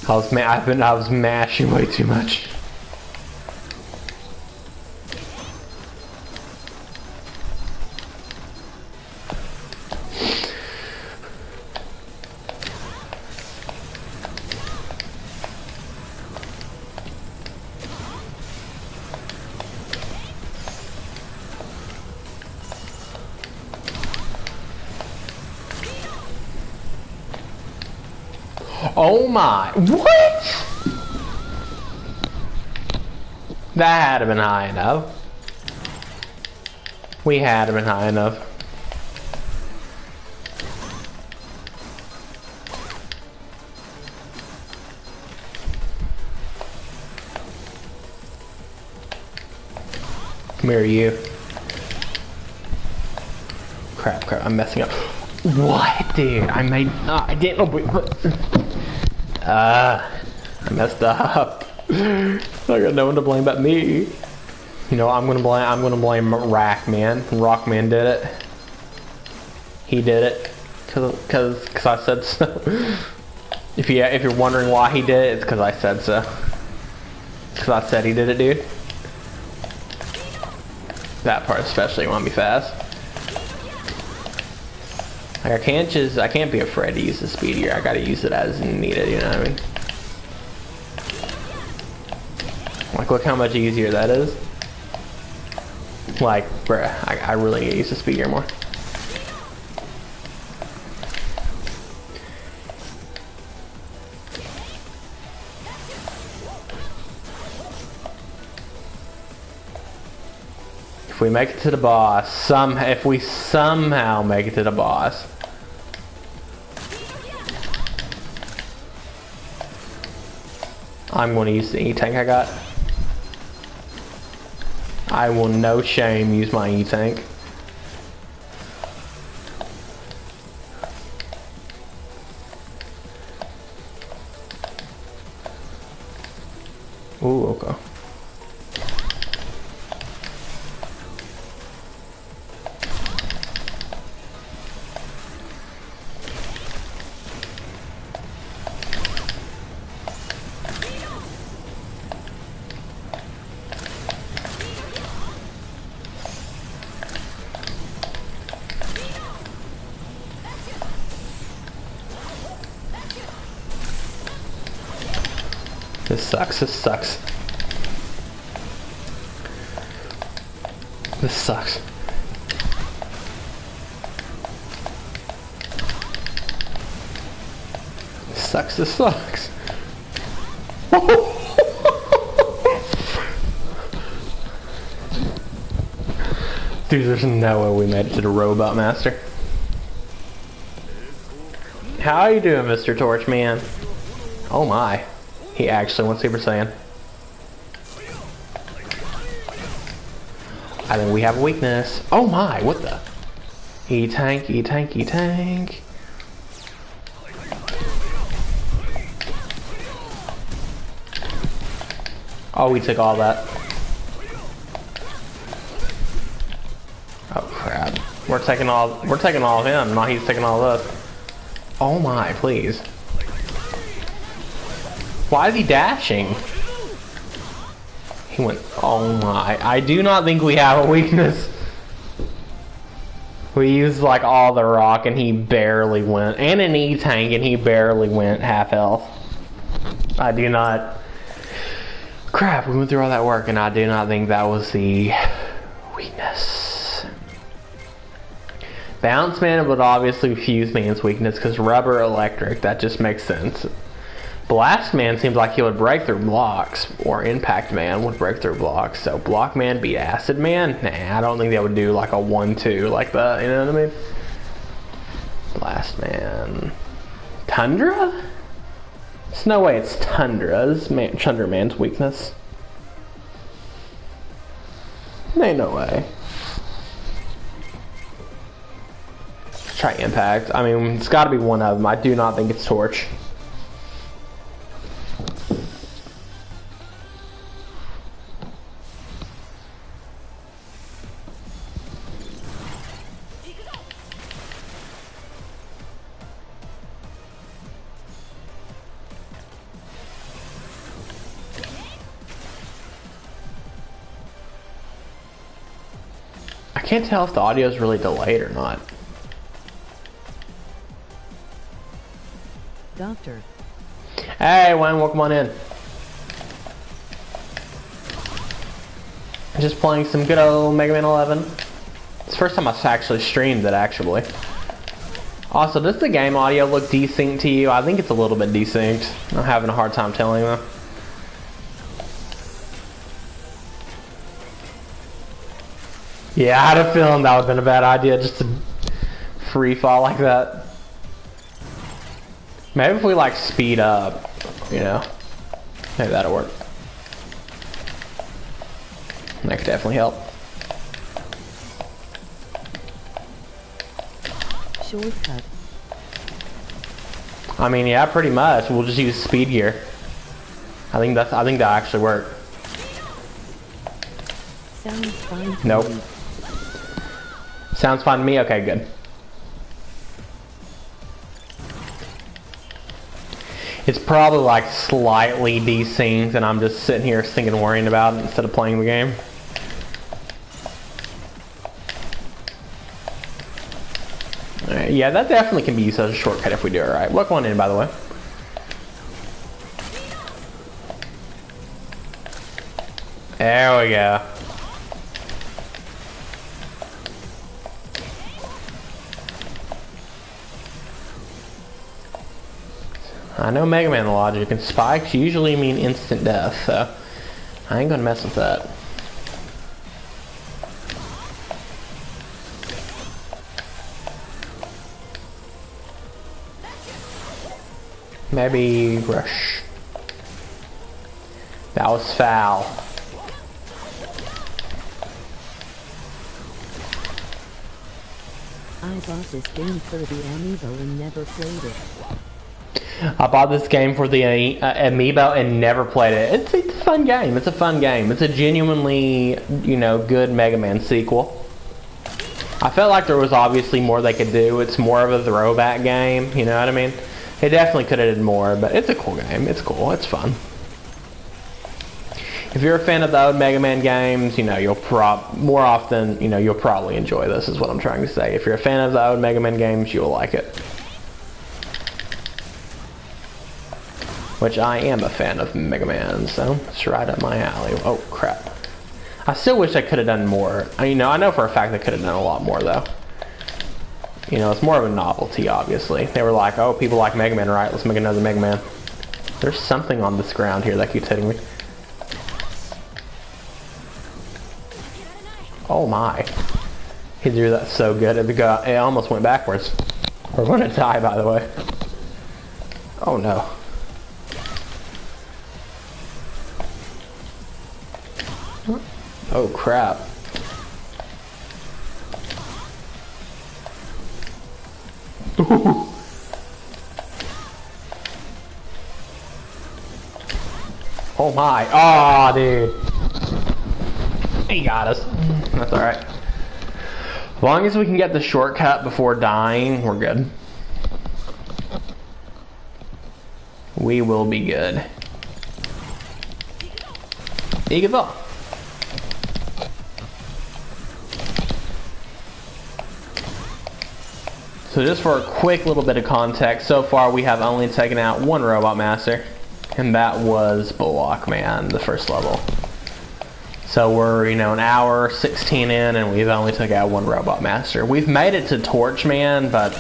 I was mashing way too much. Oh my, what? That had to been high enough. We had to been high enough. Come here, you. Crap, I'm messing up. What, dude? I didn't. I messed up. I got no one to blame but me. You know, I'm gonna blame Rockman. Rockman did it. He did it, cause I said so. If you're wondering why he did it, it's cause I said so. Cause I said he did it, dude. That part especially want me fast. Like I can't be afraid to use the speed here. I gotta use it as needed, you know what I mean? Like, look how much easier that is. Like, bruh, I really use the speed here more. If we make it to the boss, if we somehow make it to the boss, I'm going to use the E-Tank I got. I will no shame use my E-Tank. Ooh, okay. This sucks. This sucks. This sucks. This sucks. This sucks. Dude, there's no way we made it to the Robot Master. How are you doing, Mr. Torchman? Oh my. He actually went Super Saiyan. I think we have a weakness. Oh my, what the? E-Tank, E-Tank, E-Tank. Oh, we took all that. Oh crap. We're taking all of him, not he's taking all of us. Oh my, please. Why is he dashing? He went, oh my. I do not think we have a weakness. We used like all the rock and he barely went. And an E-tank and he barely went half health. I do not... Crap, we went through all that work and I do not think that was the weakness. Bounce Man would obviously Fuse Man's weakness because rubber electric, that just makes sense. Blast Man seems like he would break through blocks, or Impact Man would break through blocks. So Block Man beat Acid Man? Nah, I don't think they would do like a 1-2 like that, you know what I mean? Blast Man. Tundra? There's no way it's Tundra. This is Tundra Man's weakness. Ain't no way. Let's try Impact. I mean, it's gotta be one of them. I do not think it's Torch. I can't tell if the audio is really delayed or not. Doctor. Hey, Wayne, welcome on in. Just playing some good old Mega Man 11. It's the first time I've actually streamed it, actually. Also, does the game audio look desynced to you? I think it's a little bit desynced. I'm having a hard time telling though. Yeah, I had a feeling that would have been a bad idea just to free fall like that. Maybe if we like speed up, you know, maybe that'll work. That could definitely help. Shortcut. I mean, yeah, pretty much. We'll just use speed gear. I think that'll actually work. Sounds fine to Nope. me. Sounds fine to me? Okay, good. It's probably like slightly desynced and I'm just sitting here thinking, worrying about it instead of playing the game. Alright, yeah, that definitely can be used as a shortcut if we do it right. Welcome on in, by the way. There we go. I know Mega Man logic, and spikes usually mean instant death, so I ain't gonna mess with that. Maybe rush. That was foul. I bought this game for the Amiibo and never played it. I bought this game for the Amiibo and never played it. It's a fun game. It's a fun game. It's a genuinely, you know, good Mega Man sequel. I felt like there was obviously more they could do. It's more of a throwback game, you know what I mean? It definitely could have done more, but it's a cool game. It's cool. It's fun. If you're a fan of the old Mega Man games, you know, you'll more often, you know, you'll probably enjoy this, is what I'm trying to say. If you're a fan of the old Mega Man games, you'll like it. Which I am a fan of Mega Man, so it's right up my alley. Oh, crap. I still wish I could have done more. You know, I know for a fact they could have done a lot more, though. You know, it's more of a novelty, obviously. They were like, oh, people like Mega Man, right? Let's make another Mega Man. There's something on this ground here that keeps hitting me. Oh my. He threw that so good. It almost went backwards. We're going to die, by the way. Oh no. Oh crap. Oh my. Oh dude. He got us. That's alright. long as we can get the shortcut before dying, we're good. We will be good. Eagle. So just for a quick little bit of context, so far we have only taken out one Robot Master, and that was Bullock Man, the first level. So we're, you know, an hour 16 in, and we've only took out one Robot Master. We've made it to Torchman, but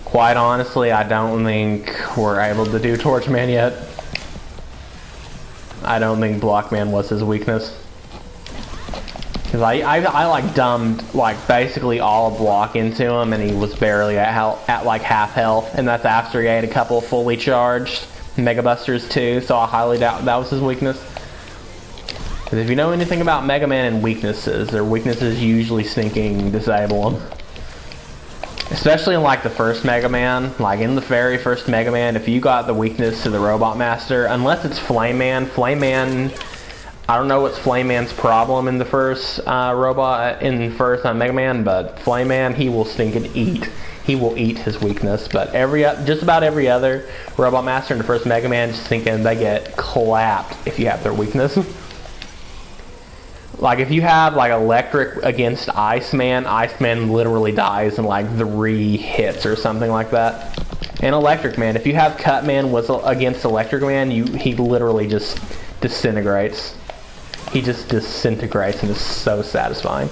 quite honestly, I don't think we're able to do Torchman yet. I don't think Blockman was his weakness. Because I like dumped like basically all of Block into him, and he was barely at like half health, and that's after he ate a couple fully charged Mega Busters too, so I highly doubt that was his weakness. Because if you know anything about Mega Man and weaknesses, their weaknesses usually stinking disable them. Especially in like the first Mega Man, like in the very first Mega Man, if you got the weakness to the Robot Master, unless it's Flame Man, I don't know what's Flame Man's problem in the first Mega Man, but Flame Man, he will stink and eat. He will eat his weakness, but just about every other Robot Master in the first Mega Man, just thinking they get clapped if you have their weakness. Like if you have like Electric against Iceman, Iceman literally dies in like 3 hits or something like that. And Electric Man, if you have Cut Man against Electric Man, he literally just disintegrates. He just disintegrates, and it's so satisfying.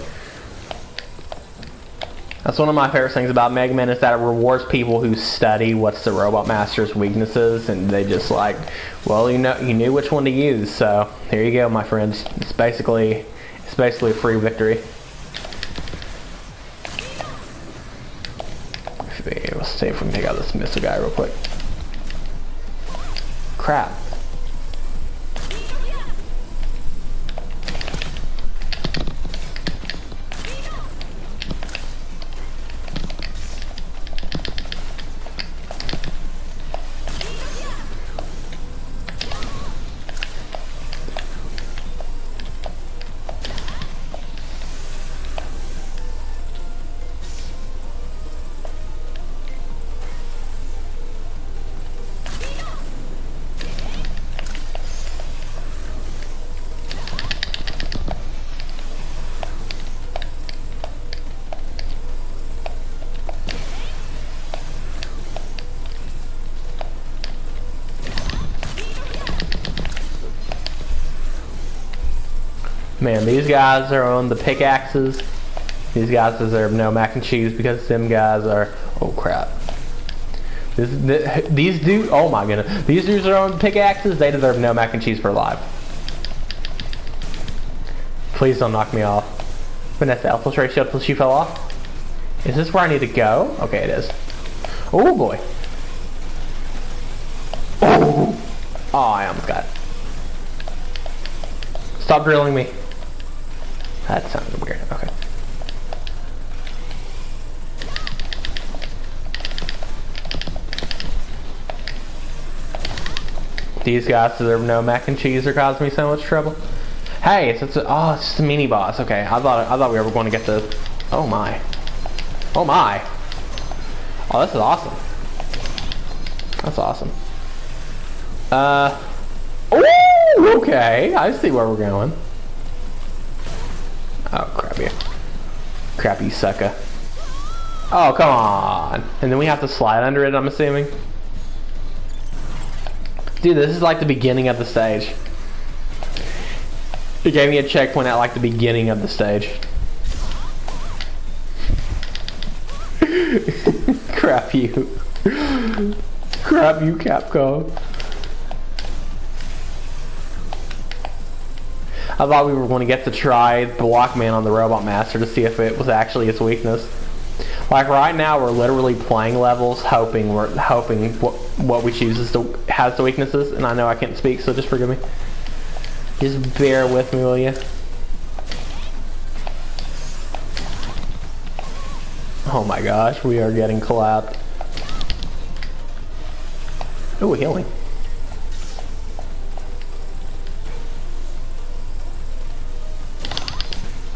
That's one of my favorite things about Mega Man, is that it rewards people who study what's the Robot Master's weaknesses, and they just like, well, you knew which one to use, so here you go, my friends. It's basically a free victory. Let's see if we can take out this missile guy real quick. Crap. Man, these guys are on the pickaxes. These guys deserve no mac and cheese, because them guys are... Oh crap. These dudes... Oh my goodness. These dudes are on pickaxes. They deserve no mac and cheese for life. Please don't knock me off. Vanessa Alpha's ratio till she fell off. Is this where I need to go? Okay, it is. Oh boy. Oh, I almost got it. Stop drilling me. That sounds weird. Okay. These guys deserve no mac and cheese or cause me so much trouble. Hey, it's just a mini boss. Okay, I thought we were going to get the. Oh my. Oh my. Oh, this is awesome. That's awesome. Oh, okay. I see where we're going. Oh, crap you. Crap, you sucker. Oh, come on. And then we have to slide under it, I'm assuming. Dude, this is like the beginning of the stage. It gave me a checkpoint at like the beginning of the stage. Crap you. Crap you, Capcom. I thought we were going to get to try Blockman on the Robot Master to see if it was actually its weakness. Like right now, we're literally playing levels, hoping what we choose has the weaknesses. And I know I can't speak, so just forgive me. Just bear with me, will you? Oh my gosh, we are getting clapped. Ooh, healing.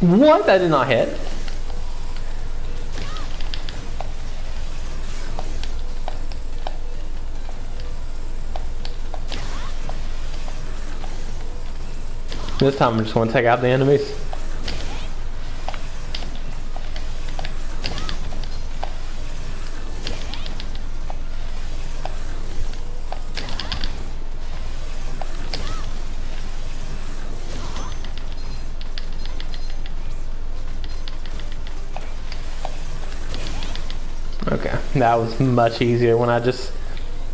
What? That did not hit. This time I'm just going to take out the enemies. Okay, that was much easier when I just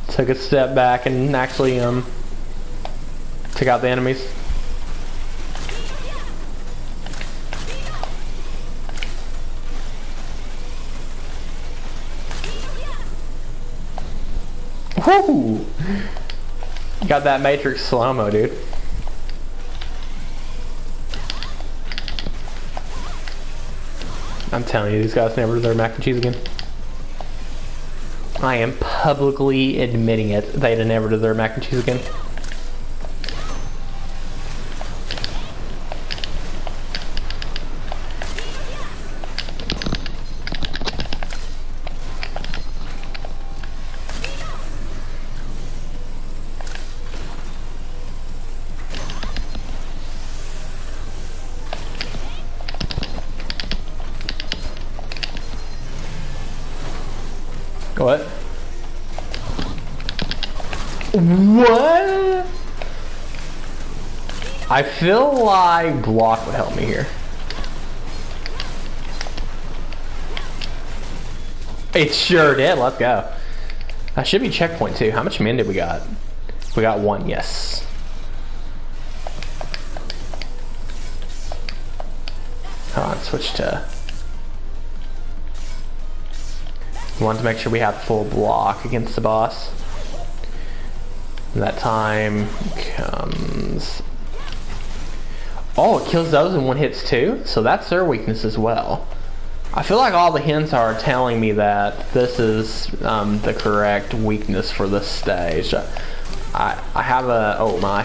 took a step back and actually took out the enemies. Woo! Got that Matrix slow-mo, dude. I'm telling you, these guys never deserve mac and cheese again. I am publicly admitting it. They'd never deserve mac and cheese again. What? What? I feel like block would help me here. It sure did. Let's go. That should be checkpoint too. How much min did we got? We got 1, yes. Hold on, switch to... We want to make sure we have full block against the boss. And that time comes... Oh, it kills those in 1 hits too? So that's their weakness as well. I feel like all the hints are telling me that this is the correct weakness for this stage. I have a... Oh my.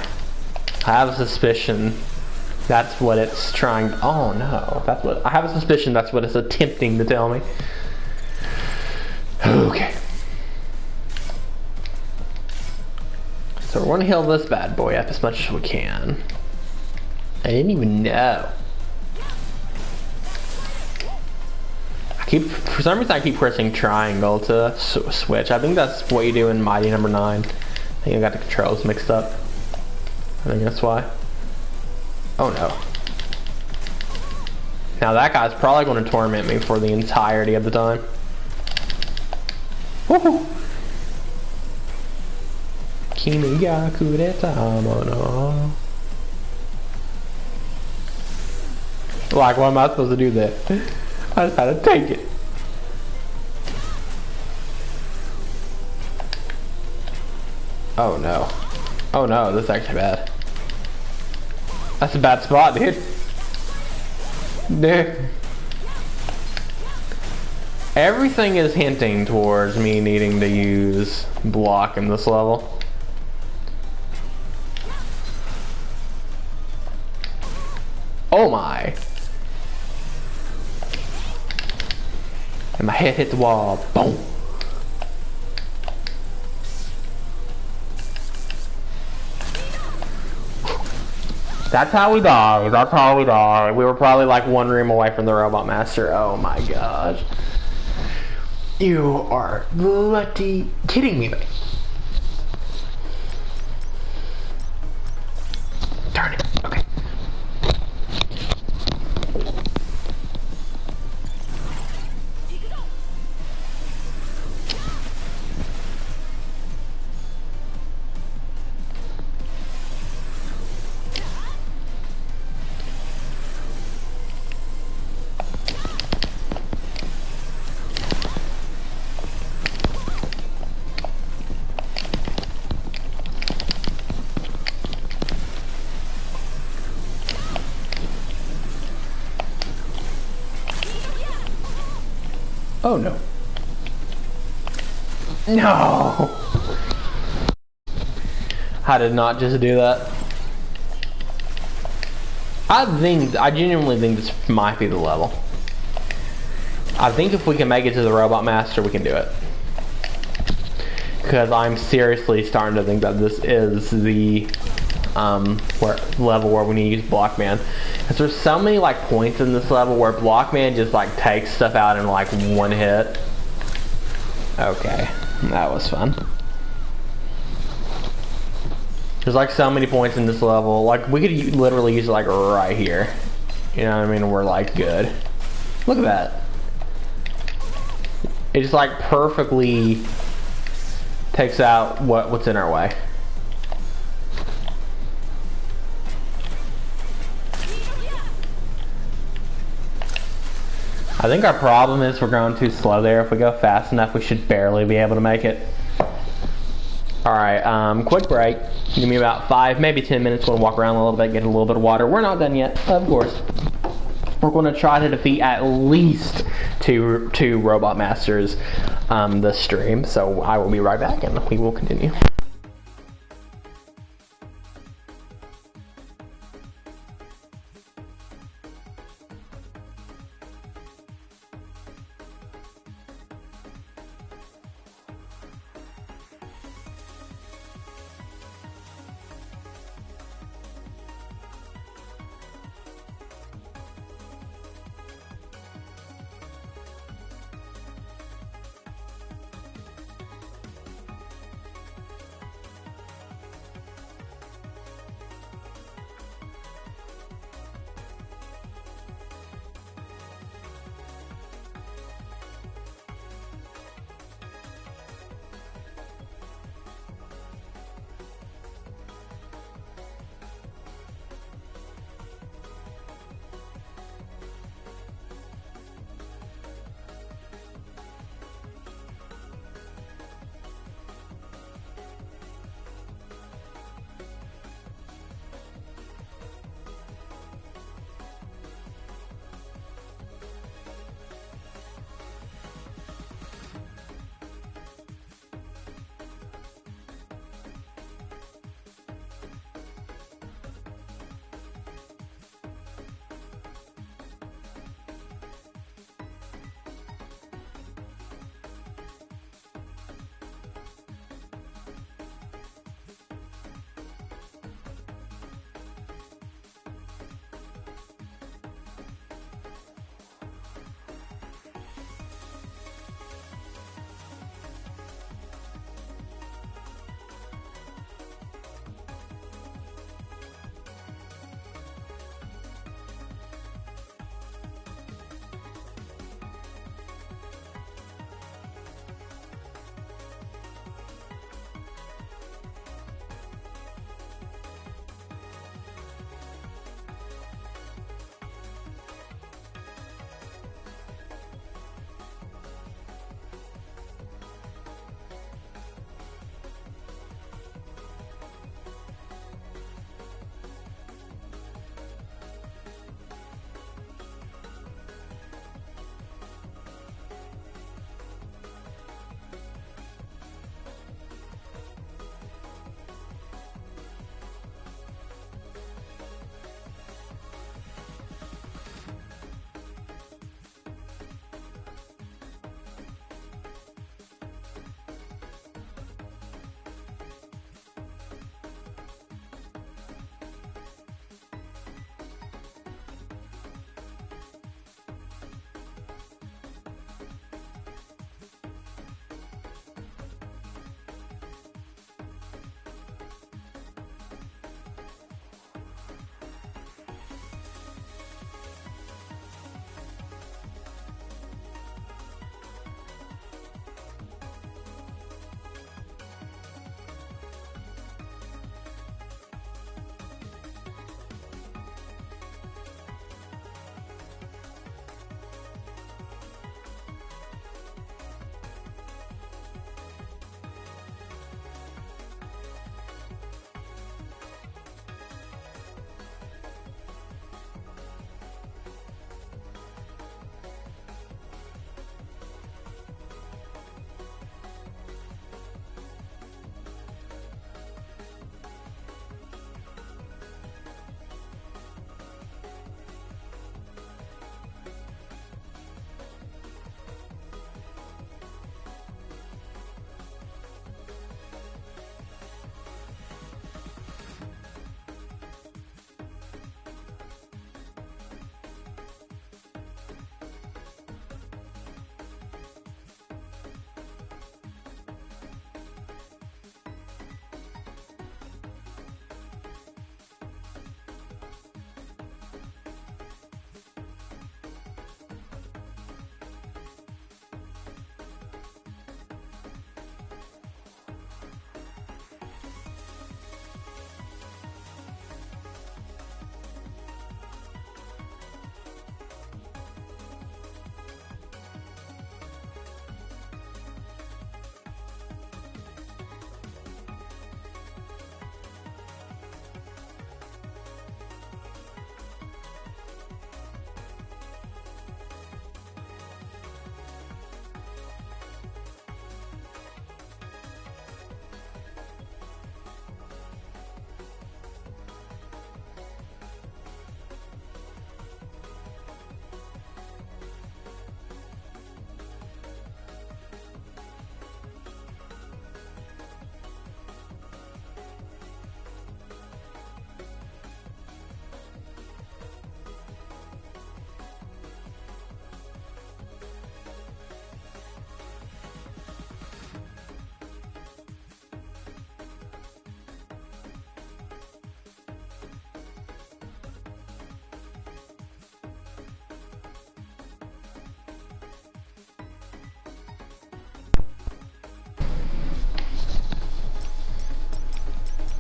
I have a suspicion that's what it's trying... Oh no. That's what... I have a suspicion that's what it's attempting to tell me. Okay. So we're going to heal this bad boy up as much as we can. I didn't even know. For some reason I keep pressing triangle to switch. I think that's what you do in Mighty Number 9. I think I got the controls mixed up. I think that's why. Oh no. Now that guy's probably going to torment me for the entirety of the time. Woohoo! Kimi ga kureta mono. Like, what am I supposed to do there? I just had to take it. Oh no. Oh no, this is actually bad. That's a bad spot, dude. Dude. Everything is hinting towards me needing to use block in this level. Oh my. And my head hit the wall. Boom. That's how we die. That's how we die. We were probably like 1 room away from the Robot Master. Oh my gosh. You are bloody kidding me. Darn it. Okay. Oh no. No! I did not just do that. I genuinely think this might be the level. I think if we can make it to the Robot Master, we can do it. Because I'm seriously starting to think that this is the level where we need to use Blockman. Because there's so many like points in this level where Blockman just like takes stuff out in like one hit. Okay, that was fun. There's like so many points in this level. Like we could literally use it like right here. You know what I mean? We're like good. Look at that. It just like perfectly takes out what's in our way. I think our problem is we're going too slow there. If we go fast enough, we should barely be able to make it. Alright, quick break. Give me about 5, maybe 10 minutes. We'll walk around a little bit, get a little bit of water. We're not done yet, of course. We're going to try to defeat at least two Robot Masters this stream. So I will be right back and we will continue.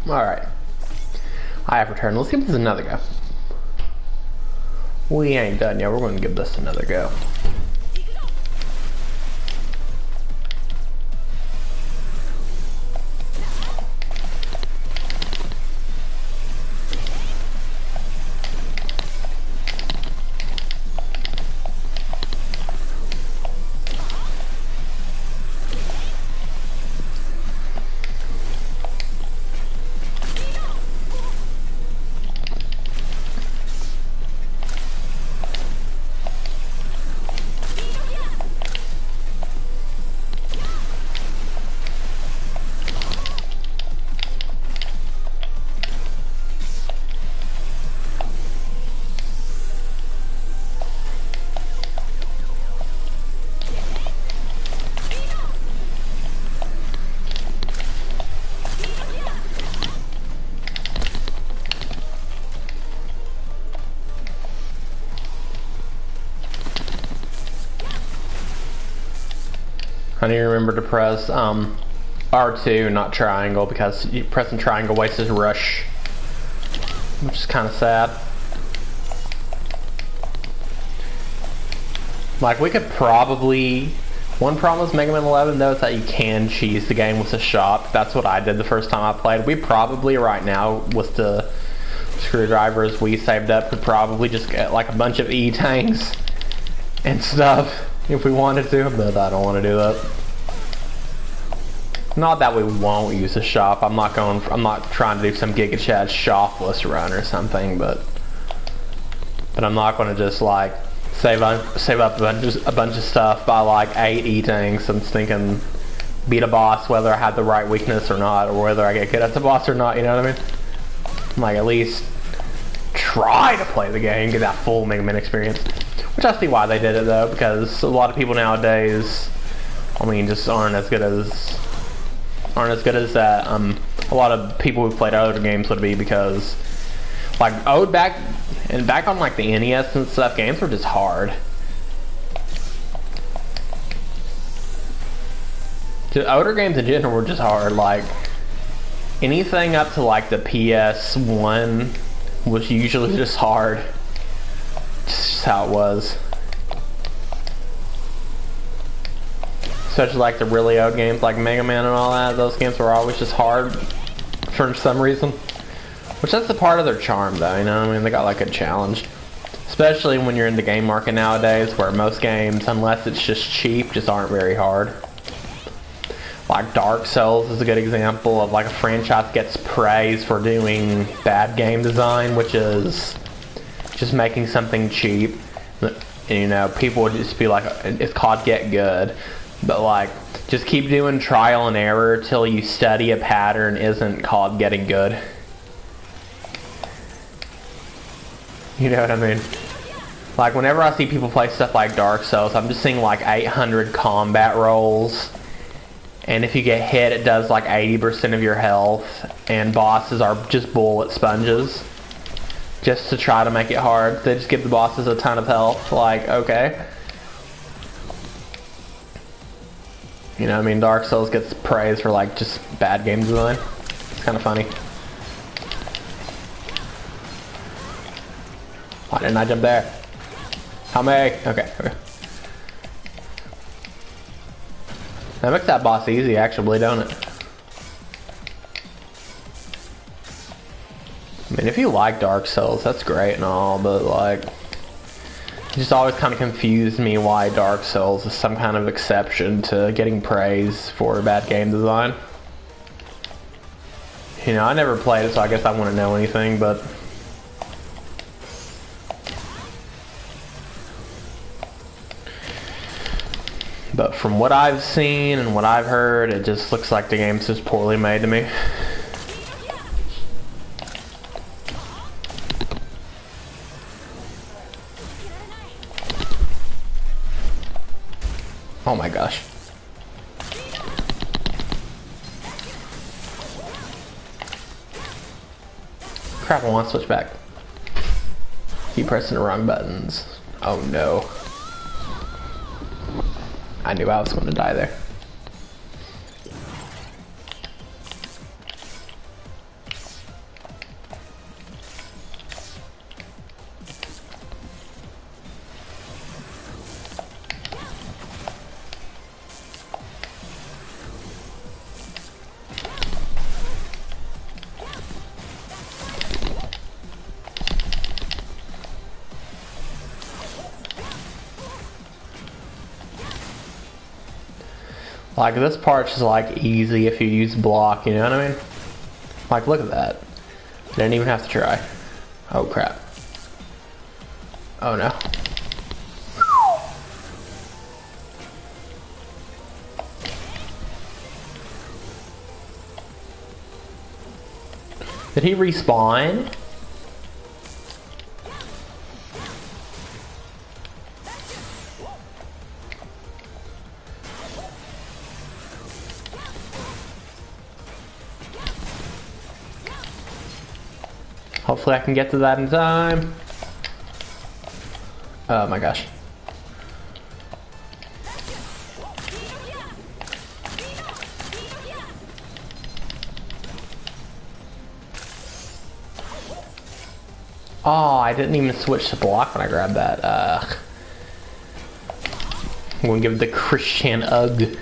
Alright. I have returned. Let's give this another go. We ain't done yet. We're going to give this another go. I need to remember to press R2, not triangle, because pressing triangle wastes his rush, which is kind of sad. Like, we could probably... One problem with Mega Man 11, though, is that you can cheese the game with a shop. That's what I did the first time I played. We probably, right now, with the screwdrivers we saved up, could probably just get, like, a bunch of E-tanks and stuff if we wanted to, but I don't want to do that. Not that we won't use the shop. I'm not trying to do some Giga Chad shopless run or something, but I'm not going to just like save up a bunch of stuff by like 8 E-tanks and thinking beat a boss whether I had the right weakness or not, or whether I get good at the boss or not. You know what I mean? Like, at least try to play the game, get that full Mega Man experience. Which I see why they did it though, because a lot of people nowadays, I mean, just aren't as good as that. A lot of people who played other games would be, because like back on like the NES and stuff, games were just hard. Just older games in general were just hard. Like anything up to like the PS1 was usually just hard. Just how it was. Especially like the really old games like Mega Man and all that, those games were always just hard for some reason. Which that's a part of their charm though, you know what I mean? They got like a challenge. Especially when you're in the game market nowadays, where most games, unless it's just cheap, just aren't very hard. Like Dark Souls is a good example of like a franchise gets praised for doing bad game design, which is just making something cheap. And, you know, people would just be like, it's called get good. But like, just keep doing trial and error till you study a pattern isn't called getting good. You know what I mean? Like, whenever I see people play stuff like Dark Souls, I'm just seeing like 800 combat rolls. And if you get hit, it does like 80% of your health. And bosses are just bullet sponges. Just to try to make it hard. They just give the bosses a ton of health. Like, okay. You know what I mean? Dark Souls gets praised for like just bad game design. It's kind of funny. Why didn't I jump there? How may? Okay. That makes that boss easy, actually, don't it? I mean, if you like Dark Souls, that's great and all, but like, it just always kind of confused me why Dark Souls is some kind of exception to getting praise for bad game design. You know, I never played it, so I guess I wouldn't know anything, but from what I've seen and what I've heard, it just looks like the game's just poorly made to me. Oh my gosh. Crap, I want to switch back. Keep pressing the wrong buttons. Oh no. I knew I was going to die there. Like, this part's just, like, easy if you use block, you know what I mean? Like, look at that. Didn't even have to try. Oh, crap. Oh, no. Did he respawn? Hopefully I can get to that in time. Oh my gosh. Oh, I didn't even switch to block when I grabbed that. I'm gonna give it the Christian Ugg.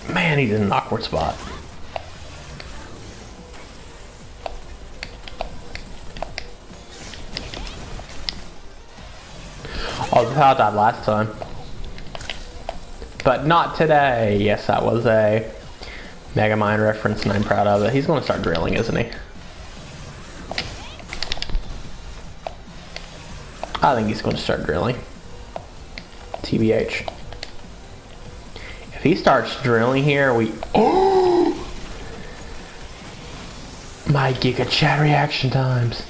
Man, he's in an awkward spot. Oh, that's how I died last time. But not today. Yes, that was a Megamind reference and I'm proud of it. He's going to start drilling, isn't he? I think he's going to start drilling. TBH. If he starts drilling here, we... Oh! My Giga Chat reaction times.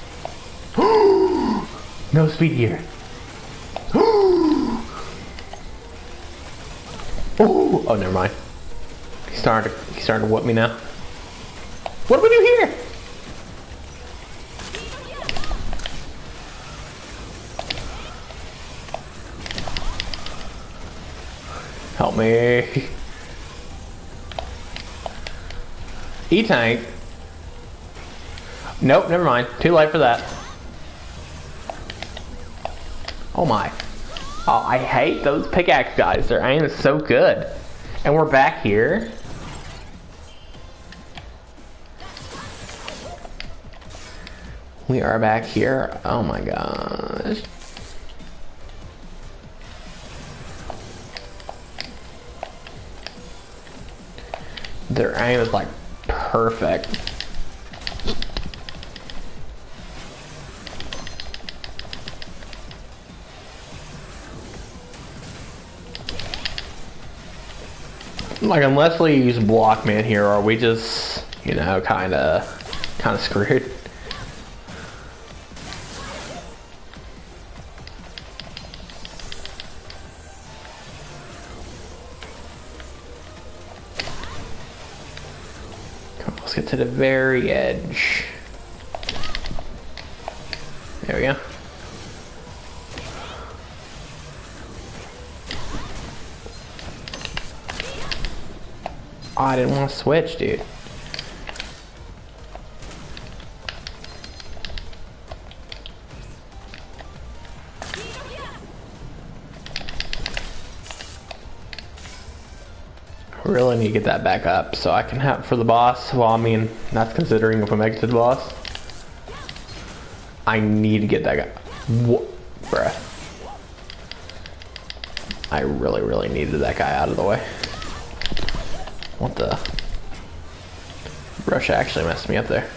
No speed here. Oh, never mind. He's starting to whoop me now. What do we do here? Help me. E-Tank. Nope, never mind. Too late for that. Oh my. Oh, I hate those pickaxe guys. Their aim is so good. And we're back here. We are back here. Oh my gosh. Their aim is like perfect. Like, unless we use Blockman here, are we just, you know, kind of screwed? Come on, let's get to the very edge. There we go. Oh, I didn't want to switch, dude. I really need to get that back up so I can have for the boss. Well, I mean, that's considering if we make it to the boss. I need to get that guy. What? Bruh. I really needed that guy out of the way. What the? Rush actually messed me up there.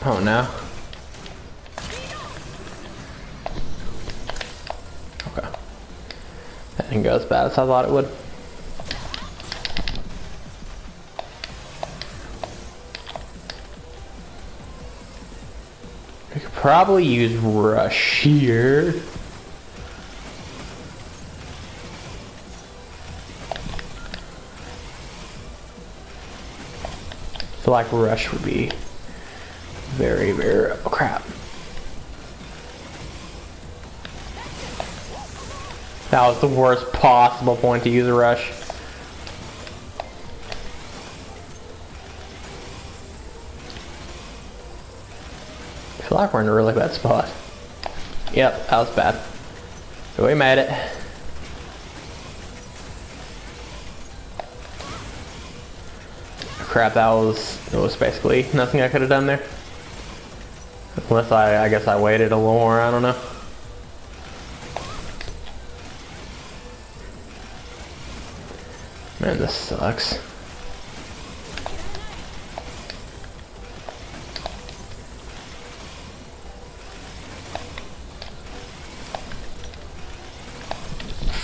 Oh no. Okay. That didn't go as bad as I thought it would. We could probably use Rush here. I feel like Rush would be very, oh crap. That was the worst possible point to use a Rush. I feel like we're in a really bad spot. Yep, that was bad. We made it. Crap, that was basically nothing I could have done there. Unless I guess I waited a little more, I don't know. Man, this sucks.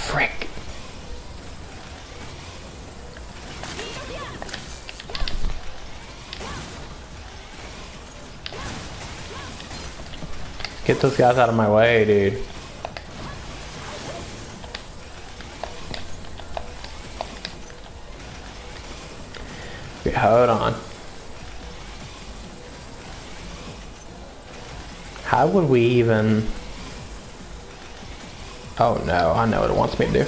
Frick. Get those guys out of my way, dude. Okay, hold on. How would we even... Oh no, I know what it wants me to do.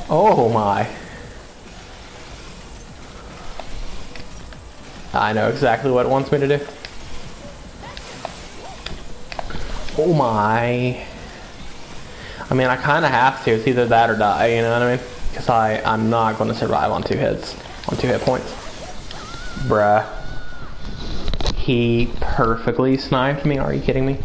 Oh my. I know exactly what it wants me to do. Oh my. I mean, I kind of have to. It's either that or die, you know what I mean? Because I'm not going to survive on 2 hits. On 2 hit points. Bruh. He perfectly sniped me. Are you kidding me?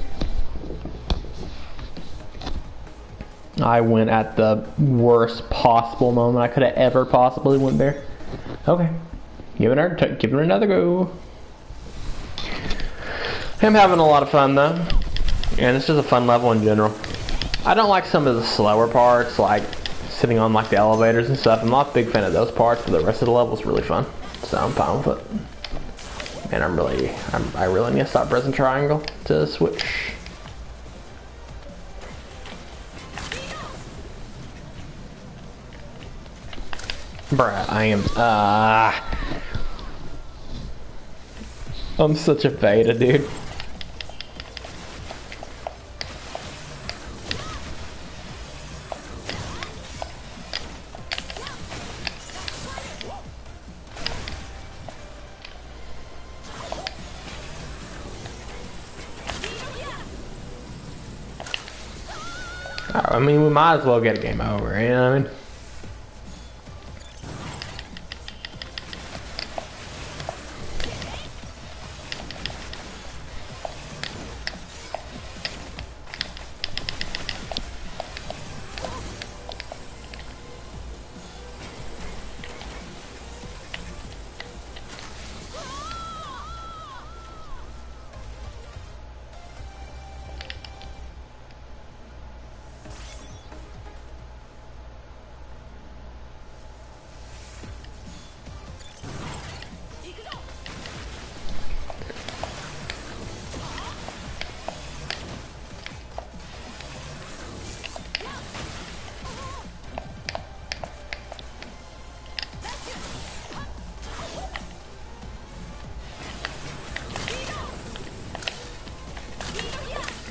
I went at the worst possible moment I could have ever possibly went there. Okay. Give it another go. I'm having a lot of fun though. And it's just a fun level in general. I don't like some of the slower parts, like sitting on like the elevators and stuff. I'm not a big fan of those parts, but the rest of the level is really fun. So I'm fine with it. And I really need to stop pressing triangle to switch. Bruh, I'm such a beta, dude. I mean, we might as well get a game over, you know what I mean?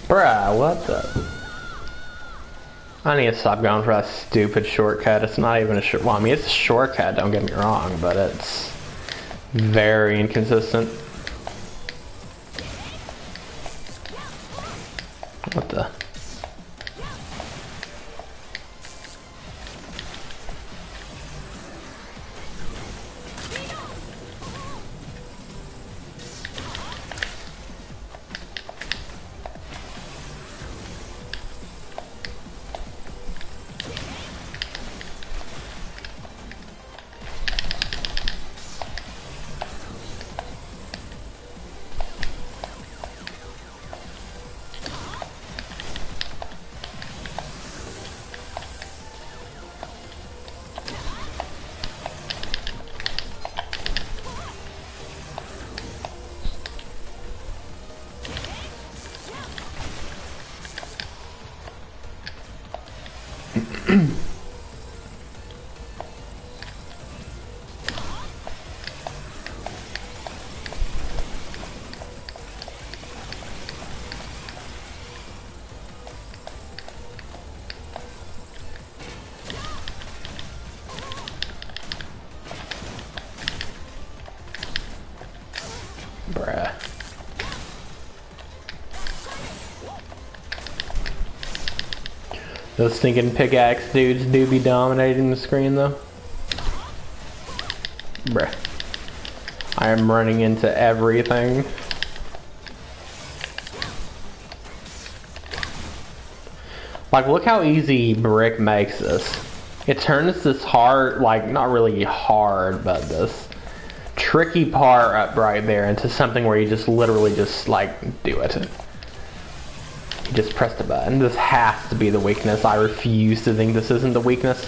Bruh, what the? I need to stop going for that stupid shortcut. It's not even a short. Well, I mean, it's a shortcut, don't get me wrong, but it's very inconsistent. What the? Bruh. Those stinking pickaxe dudes do be dominating the screen though. Bruh. I am running into everything. Like, look how easy Brick makes this. It turns this hard, like, not really hard, but this tricky part up right there into something where you just literally just, like, do it. You just press the button. This has to be the weakness. I refuse to think this isn't the weakness.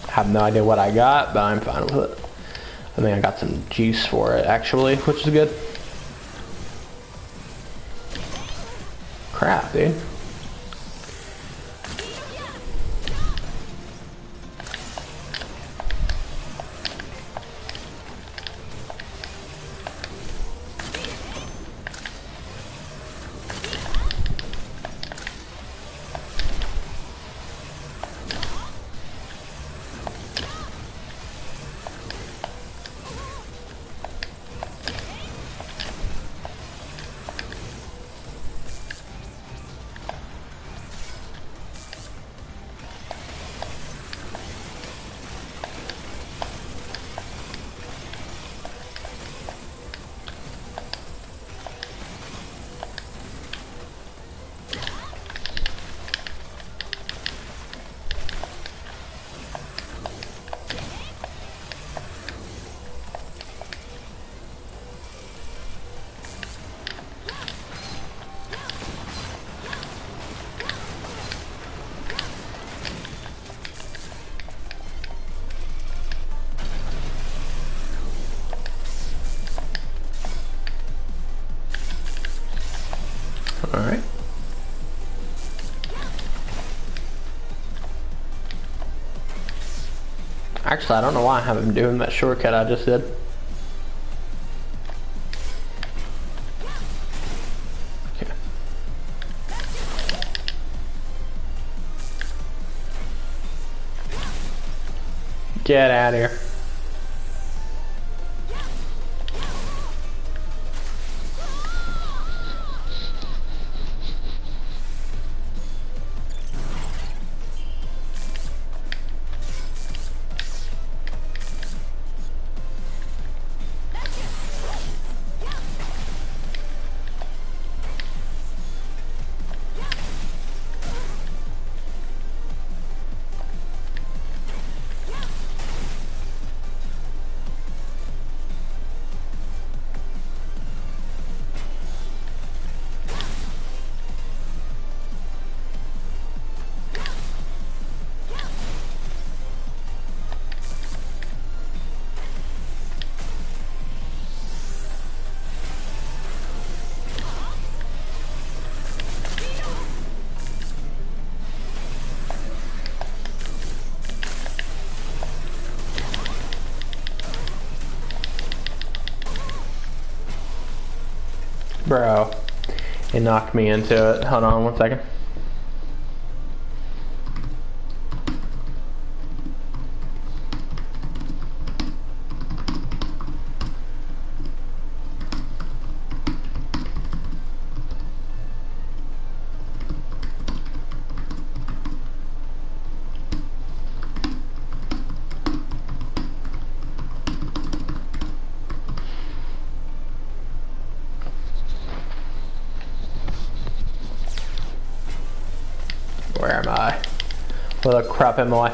I have no idea what I got, but I'm fine with it. I think I got some juice for it, actually, which is good. Crap, dude. Alright. Actually, I don't know why I haven't been doing that shortcut I just did. Okay. Get out of here. Bro, it knocked me into it. Hold on one second. Where am I? Where the crap am I?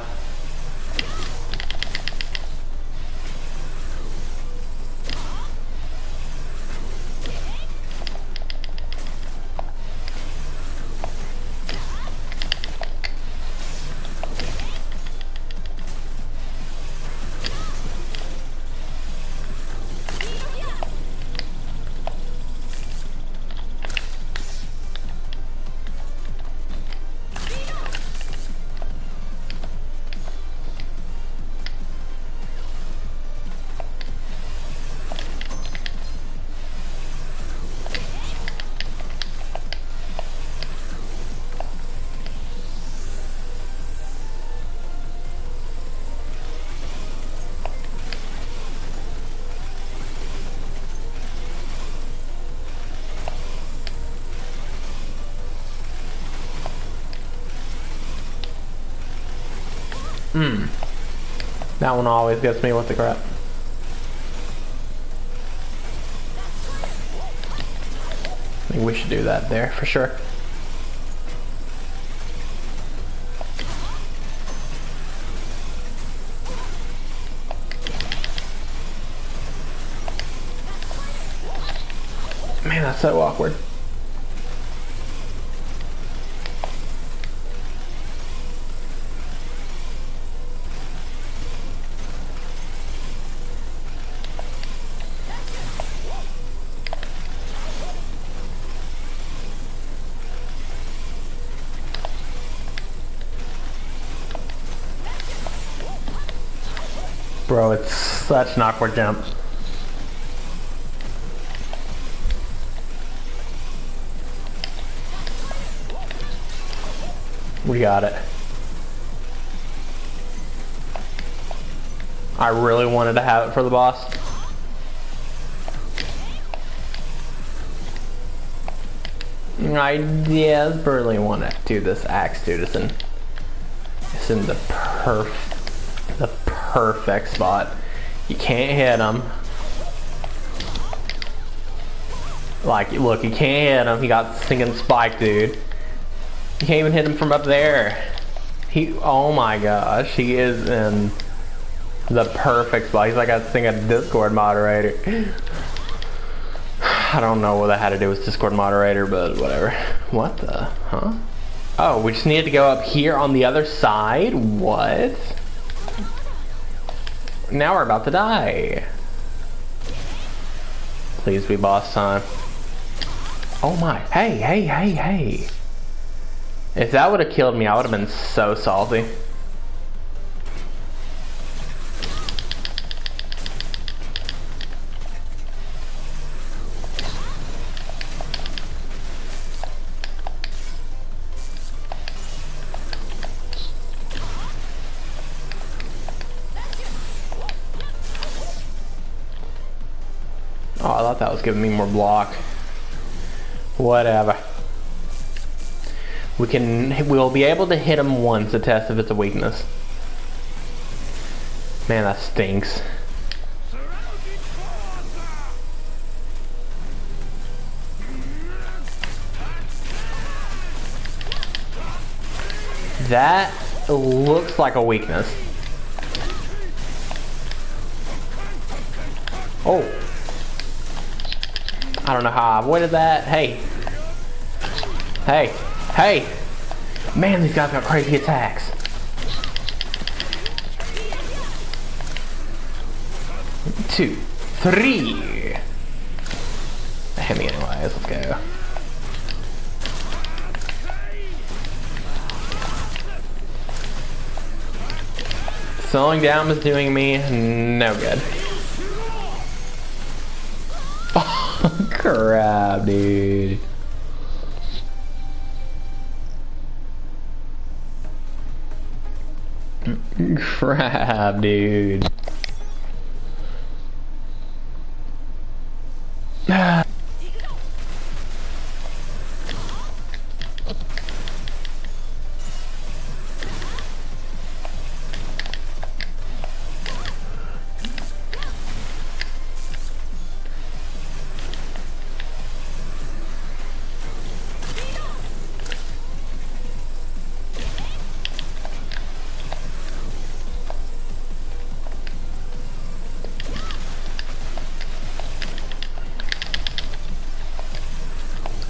That one always gets me with the crap. I think we should do that there for sure. Man, that's so awkward. Bro, it's such an awkward jump. We got it. I really wanted to have it for the boss. I desperately want to do this axe, dude. It's in the perfect spot. You can't hit him. Like, look, you can't hit him. He got stinking spike, dude. You can't even hit him from up there. Oh my gosh, he is in the perfect spot. He's like a Discord moderator. I don't know what that had to do with Discord moderator, but whatever. What the, huh? Oh, we just needed to go up here on the other side? What? Now we're about to die. Please be boss time. Oh my, hey. If that would have killed me, I would have been so salty. Oh, I thought that was giving me more block. Whatever. We'll be able to hit him once to test if it's a weakness. Man, that stinks. That looks like a weakness. Oh. I don't know how I avoided that. Hey. Man, these guys got crazy attacks. Two, three. Hit me anyways, let's go. Slowing down is doing me no good. Oh, crap, dude. Crap, dude.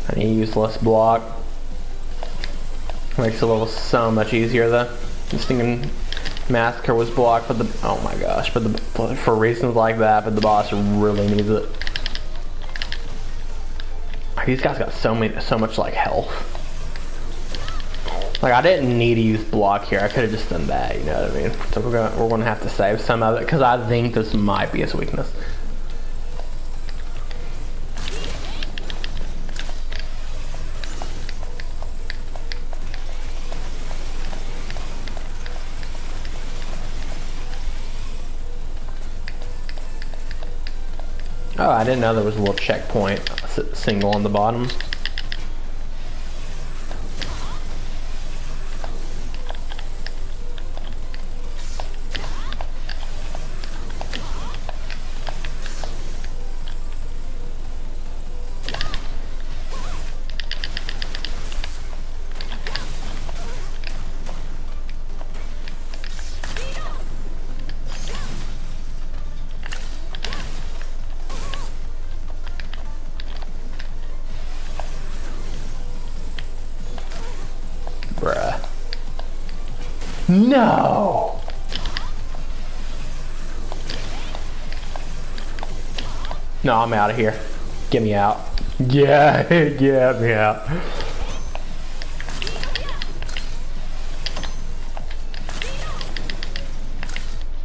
I need to use less block. Makes the level so much easier though. This thinking Massacre was blocked, but oh my gosh, but for reasons like that, but the boss really needs it. These guys got so much like health. Like I didn't need to use block here. I could have just done that. You know what I mean? So we're gonna have to save some of it because I think this might be his weakness. Oh, I didn't know there was a little checkpoint single on the bottom. No! No, I'm out of here. Get me out. Yeah, get me out.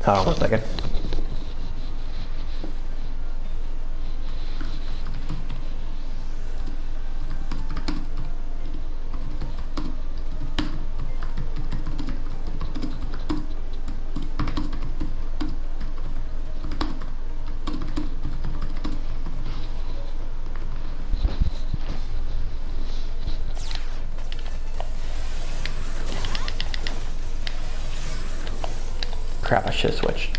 Hold on 1 second. Crap, I should have switched.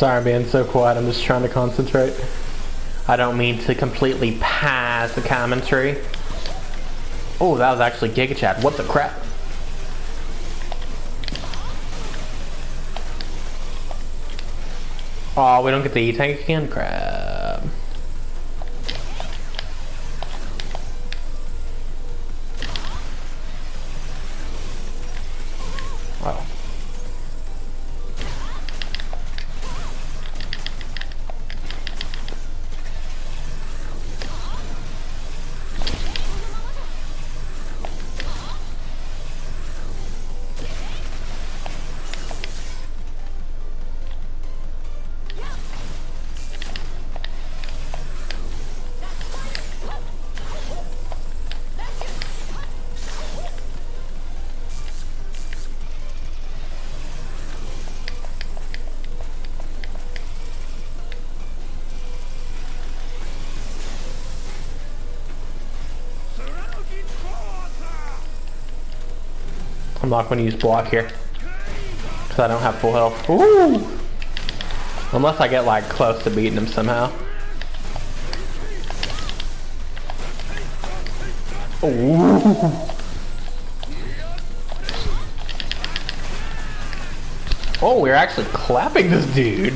Sorry I'm being so quiet, I'm just trying to concentrate. I don't mean to completely pass the commentary. Oh, that was actually Giga Chad. What the crap? Oh, we don't get the E-Tank again? Crap. Oh. I'm not going to use block here because I don't have full health. Ooh! Unless I get like close to beating him somehow. Ooh! Oh, we're actually clapping this dude.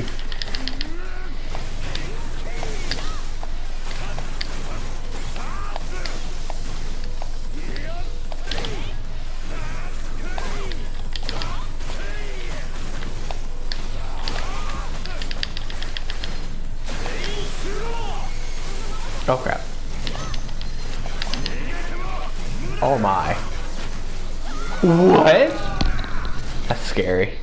Oh crap. Oh my. What? That's scary.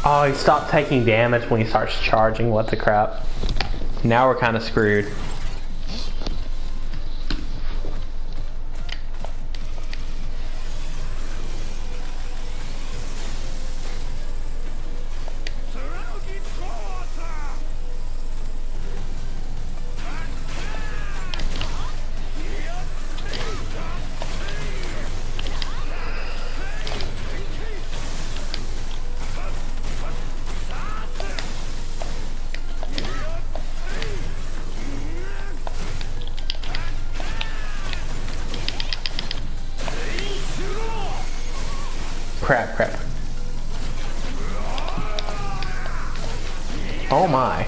Oh, he stopped taking damage when he starts charging. What the crap? Now we're kind of screwed. Crap, crap. Oh my.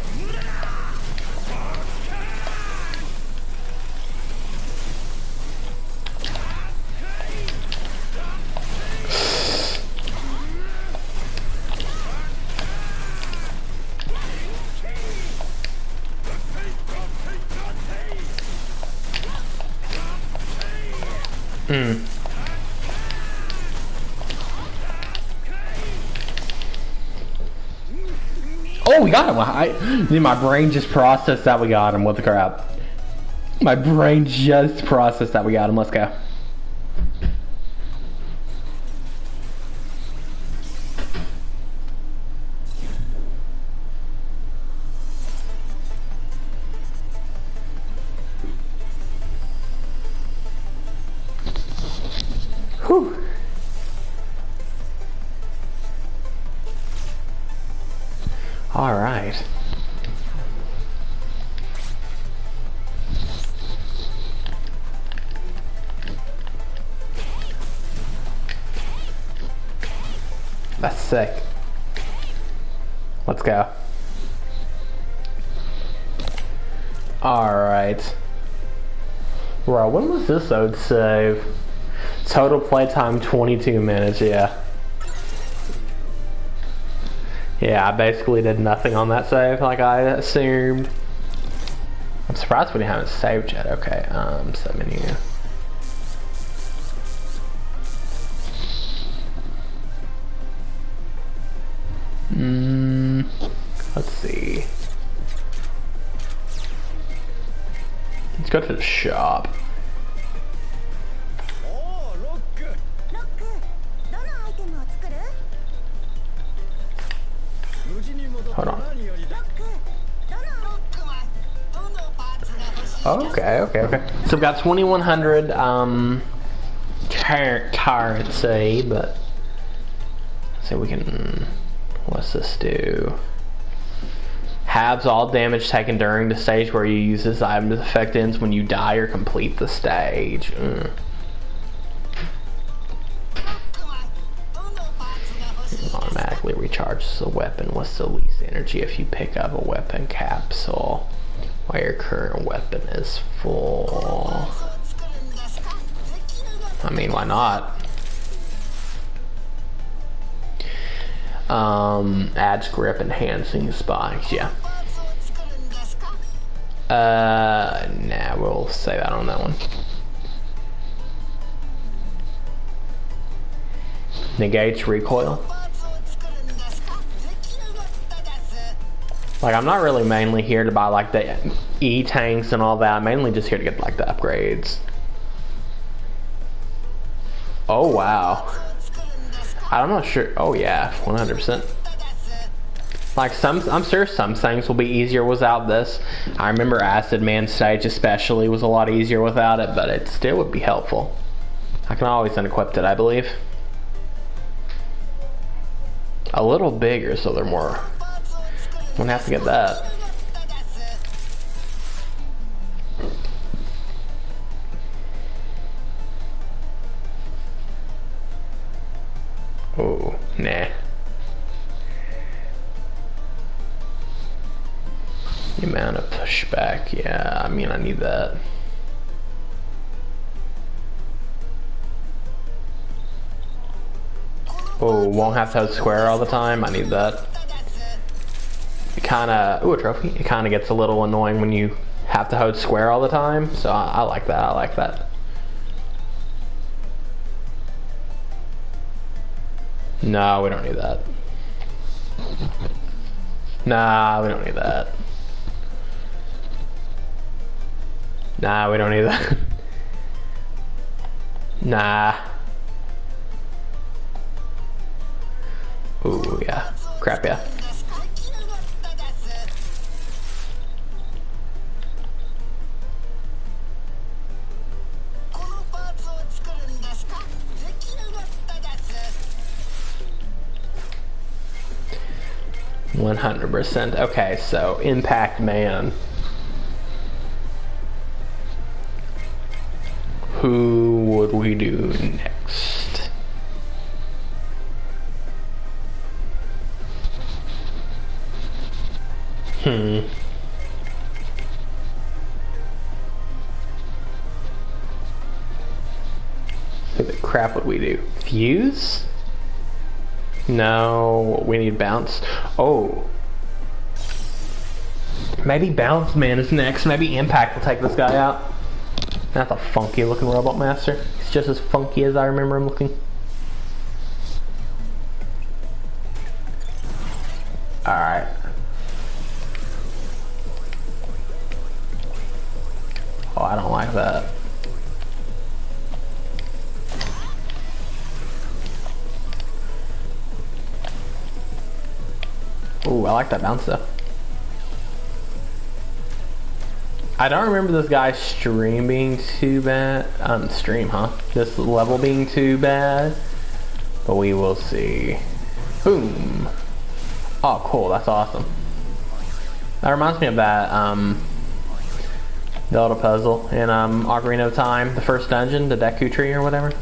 Oh, we got him. My brain just processed that we got him. What the crap? My brain just processed that we got him. Let's go. Whew. All right. That's sick. Let's go. All right. Bro, when was this ode save? Total playtime 22 minutes, yeah. Yeah, I basically did nothing on that save like I assumed. I'm surprised we haven't saved yet. Okay, set menu. Let's see. Let's go to the shop. Hold on. Okay. So we've got 2,100 currency, but let's see, we can. What's this do? Halves all damage taken during the stage where you use this item. The effect ends when you die or complete the stage. Automatically recharges the weapon. What's the least energy if you pick up a weapon capsule? While your current weapon is full. I mean, why not? Adds grip, enhancing spikes, yeah. Nah, we'll say that on that one. Negates recoil. Like, I'm not really mainly here to buy like the E-tanks and all that. I'm mainly just here to get like the upgrades. Oh wow. I'm not sure. Oh yeah, 100%. Like I'm sure some things will be easier without this. I remember Acid Man stage especially was a lot easier without it, but it still would be helpful. I can always unequip it, I believe. A little bigger, so they're more. I'm gonna have to get that. Oh, nah. The amount of pushback, yeah, I mean, I need that. Oh, won't have to hold square all the time, I need that. It kinda, ooh, a trophy. It kinda gets a little annoying when you have to hold square all the time, so I like that, I like that. No, we don't need that. Nah, we don't need that. Nah, we don't need that. Nah. Ooh, yeah. Crap, yeah. %. Okay, so Impact Man. Who would we do next? Who the crap would we do? Fuse? No, we need Bounce. Oh. Maybe Bounce Man is next. Maybe Impact will take this guy out. Not the funky looking Robot Master. He's just as funky as I remember him looking. Alright. Oh, I don't like that. Ooh, I like that bounce though. I don't remember this guy's stream being too bad. Stream, huh? This level being too bad. But we will see. Boom. Oh, cool. That's awesome. That reminds me of that, the little puzzle in Ocarina of Time, the first dungeon, the Deku Tree or whatever.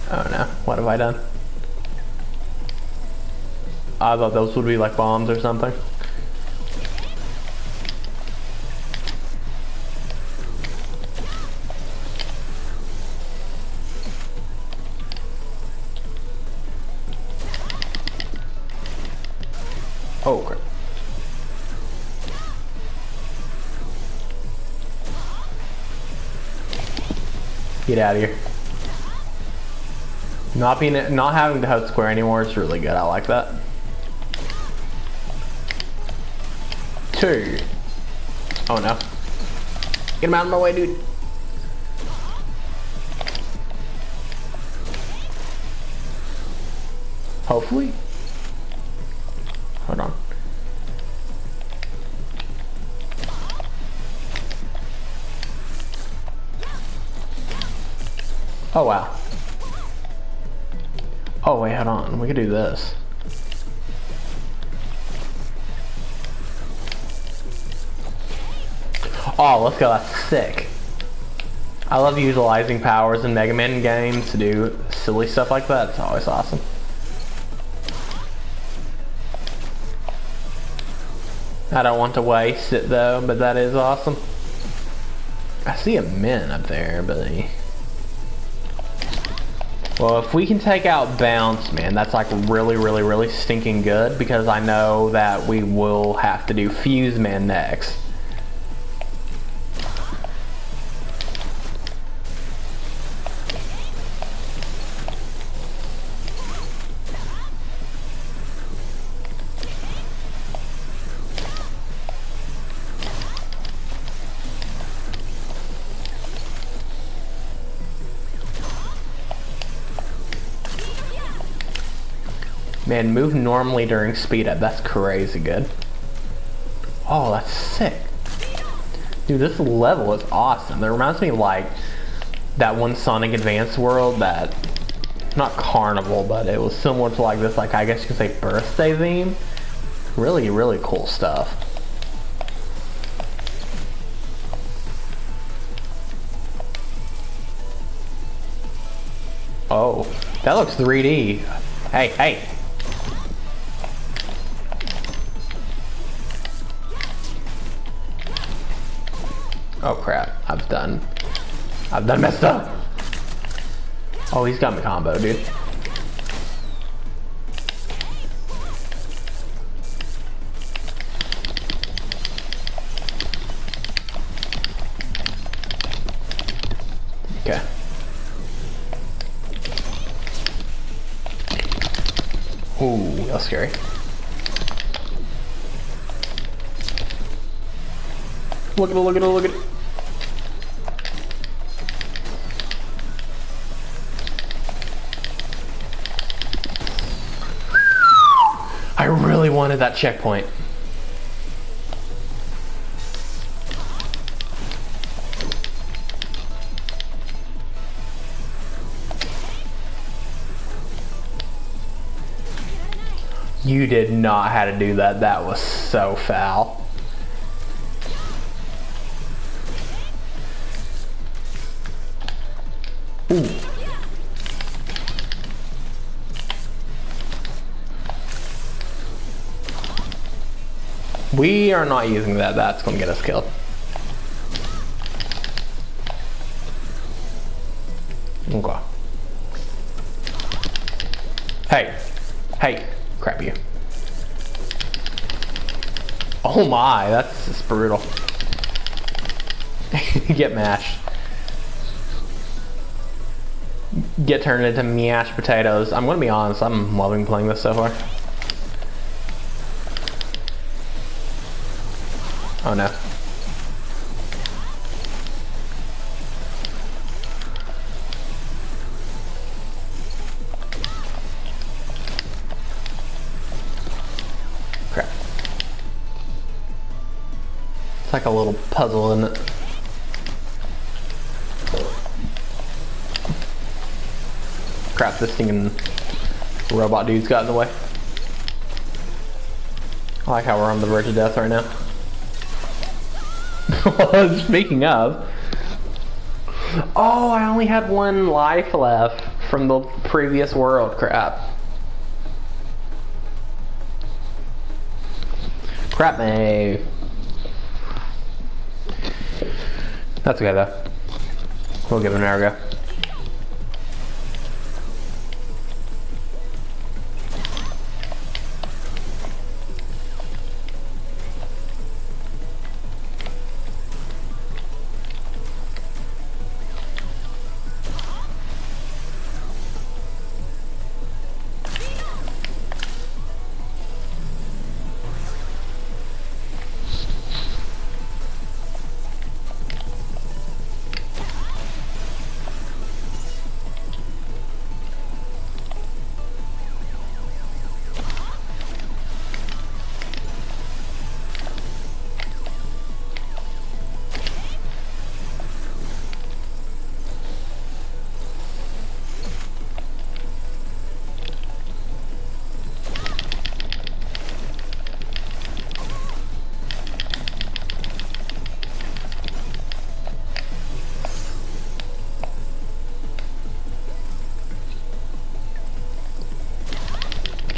Oh no, what have I done? I thought those would be like bombs or something. Oh crap. Get out of here. Not having to hold square anymore is really good. I like that. 2. Oh no. Get him out of my way, dude. Hopefully. Hold on. Oh wow. Oh wait, hold on. We could do this. Oh, let's go. That's sick. I love utilizing powers in Mega Man games to do silly stuff like that. It's always awesome. I don't want to waste it though, but that is awesome. I see a Min up there, but... Well, if we can take out Bounce, man, that's like really stinking good, because I know that we will have to do Fuse Man next. Man, move normally during speed up. That's crazy good. Oh, that's sick. Dude, this level is awesome. It reminds me of like that one Sonic Advance world that, not Carnival, but it was similar to like this, like I guess you could say birthday theme. Really cool stuff. Oh, that looks 3D. Hey. Oh crap, I've done messed up. Oh, he's got me combo, dude. Okay. Ooh, that's scary. Look at it. I really wanted that checkpoint. You did not have to do that. That was so foul. Ooh. We are not using that. That's going to get us killed. Okay. Hey. Crap you. Oh my, that's just brutal. Get mashed. Get turned into mashed potatoes. I'm gonna be honest, I'm loving playing this so far. Oh no. Crap. It's like a little puzzle, isn't it? Crap, this stinging robot dude's got in the way. I like how we're on the verge of death right now. Speaking of, oh, I only had one life left from the previous world. Crap me. That's okay though. We'll give it another go.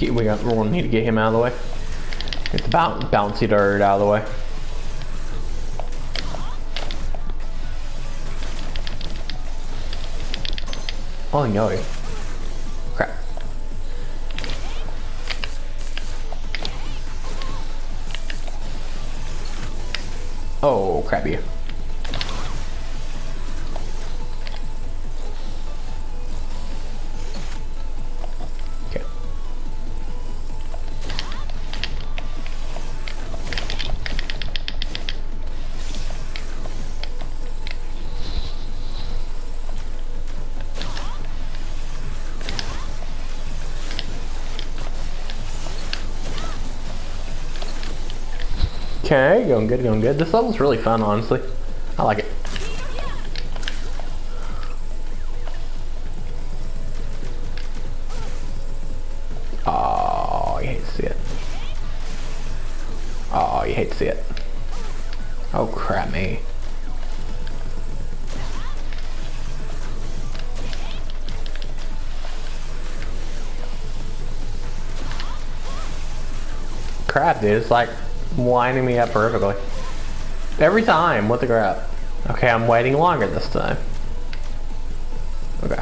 we're gonna need to get him out of the way. Get the bouncy dirt out of the way. Oh no. Crap. Oh crap you. Okay. Okay, going good, going good. This level's really fun, honestly. I like it. Oh, you hate to see it. Oh, you hate to see it. Oh, crap me. Crap, dude. It's like winding me up perfectly. Every time. What the crap? Okay, I'm waiting longer this time. Okay.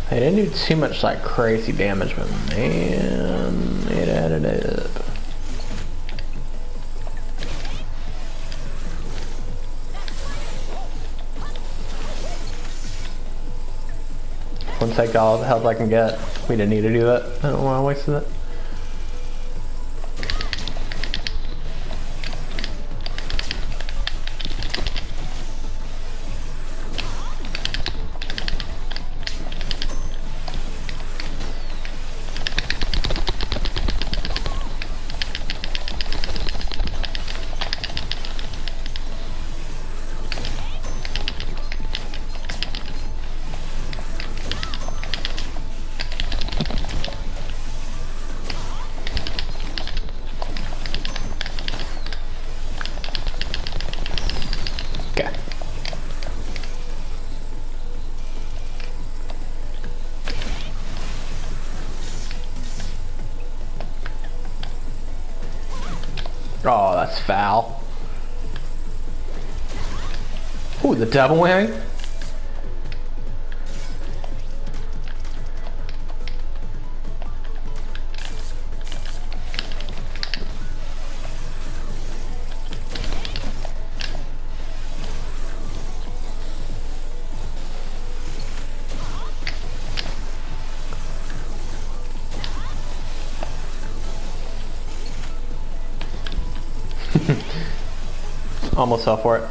They didn't do too much like crazy damage, but man, it added up. One take all the health I can get. We didn't need to do that. I don't want to waste it. Okay. Oh, that's foul. Ooh, the double whammy. Almost fell for it.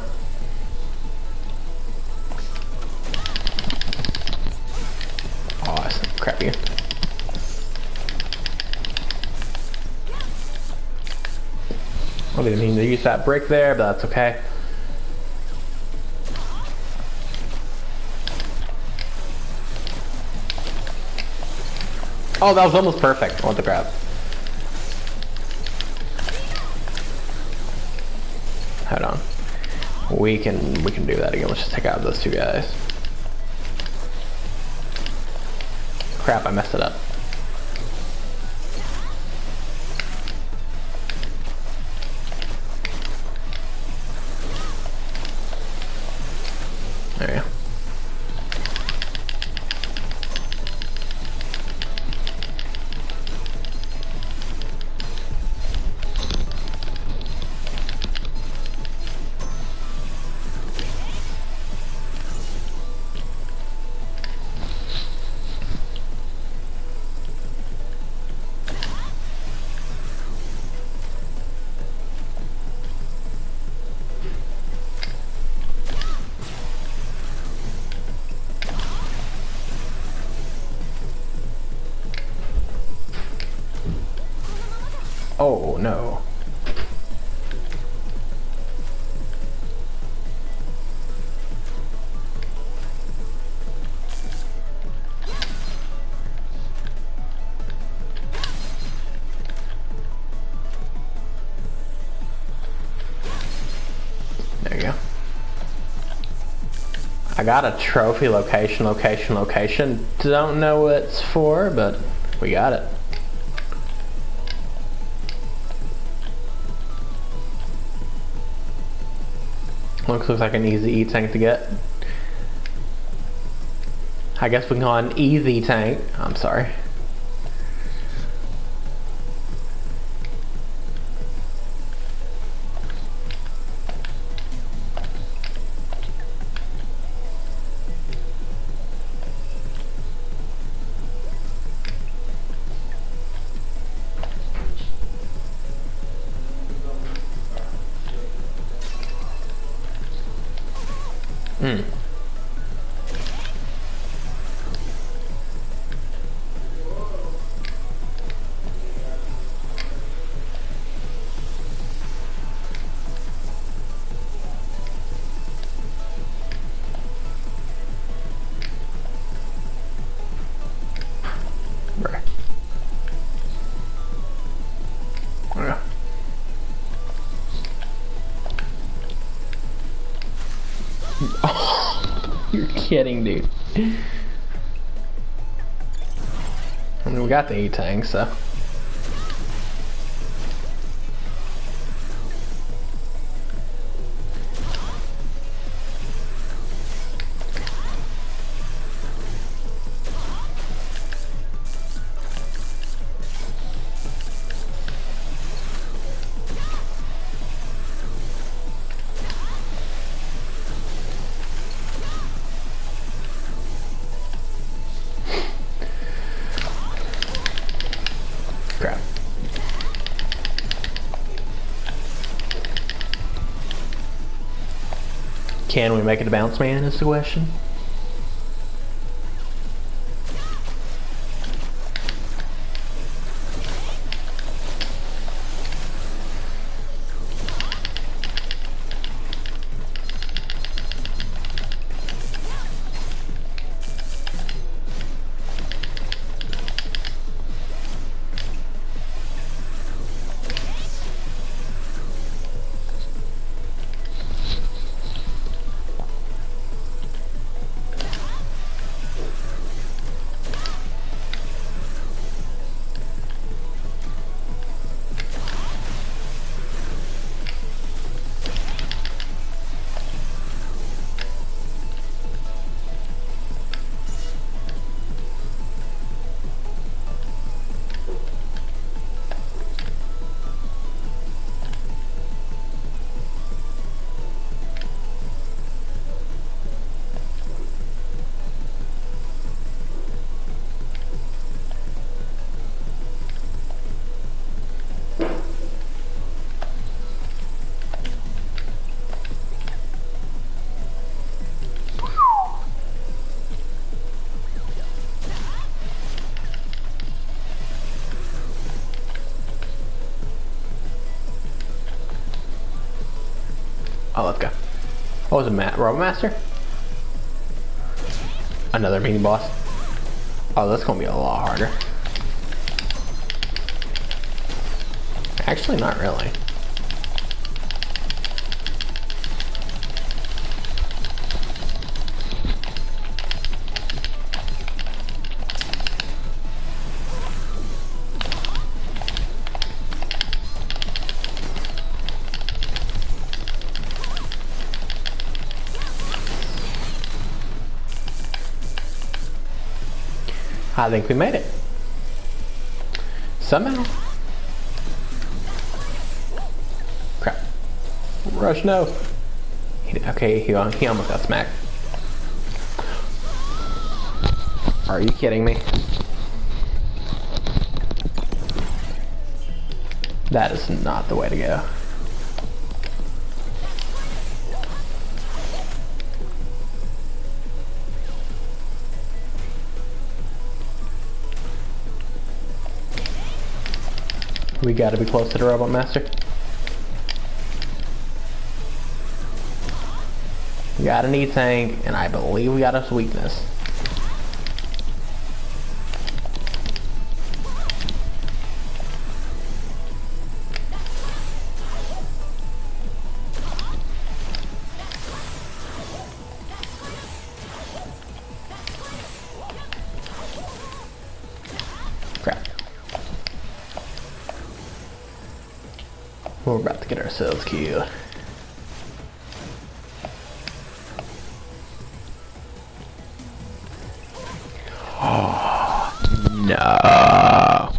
Oh, that's crappy. I didn't mean to use that brick there, but that's okay. Oh, that was almost perfect. What the crap. Hold on. We can do that again. Let's just take out those two guys. Crap, I messed it up. There you go. Oh no. got a trophy location. Don't know what it's for, but we got it. Looks like an easy E-tank to get. I guess we can call it an easy tank. I'm sorry. You're kidding, dude. I mean, we got the E-tank, so. Crap. Can we make it a bounce man is the question. Oh, let's go. What was it, Robot Master? Another mini boss. Oh, that's gonna be a lot harder. Actually, not really. I think we made it. Somehow. Crap. Rush, no. Okay, he almost got smacked. Are you kidding me? That is not the way to go. We gotta be close to the Robot Master. We got an E-tank, and I believe we got a weakness. We're about to get ourselves killed. Oh, no.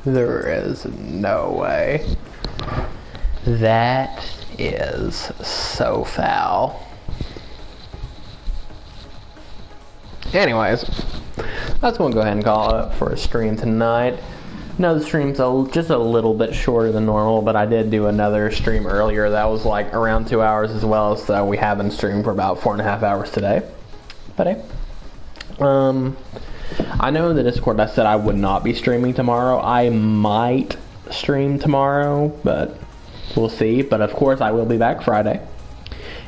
There is no way. That is so foul. Anyways, that's going to go ahead and call it for a stream tonight. No, the stream's just a little bit shorter than normal, but I did do another stream earlier that was like around 2 hours as well, so we haven't streamed for about 4.5 hours today. But hey, I know in the Discord I said I would not be streaming tomorrow. I might stream tomorrow, but we'll see. But of course, I will be back Friday.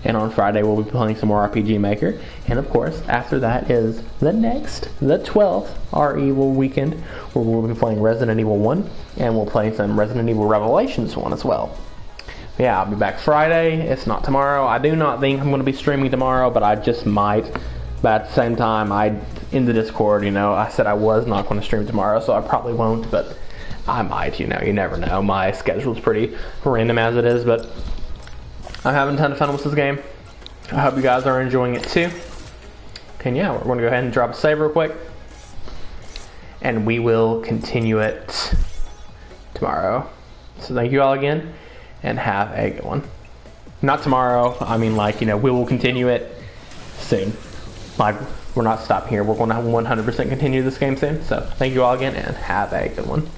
And on Friday, we'll be playing some more RPG Maker. And of course, after that is the 12th, our Evil Weekend, where we'll be playing Resident Evil 1. And we'll play some Resident Evil Revelations 1 as well. Yeah, I'll be back Friday. It's not tomorrow. I do not think I'm going to be streaming tomorrow, but I just might. But at the same time, in the Discord, I said I was not going to stream tomorrow, so I probably won't. But I might, you never know. My schedule's pretty random as it is, but I'm having a ton of fun with this game. I hope you guys are enjoying it too. And yeah, we're going to go ahead and drop a save real quick. And we will continue it tomorrow. So thank you all again, and have a good one. Not tomorrow, I mean we will continue it soon. We're not stopping here. We're going to 100% continue this game soon. So thank you all again, and have a good one.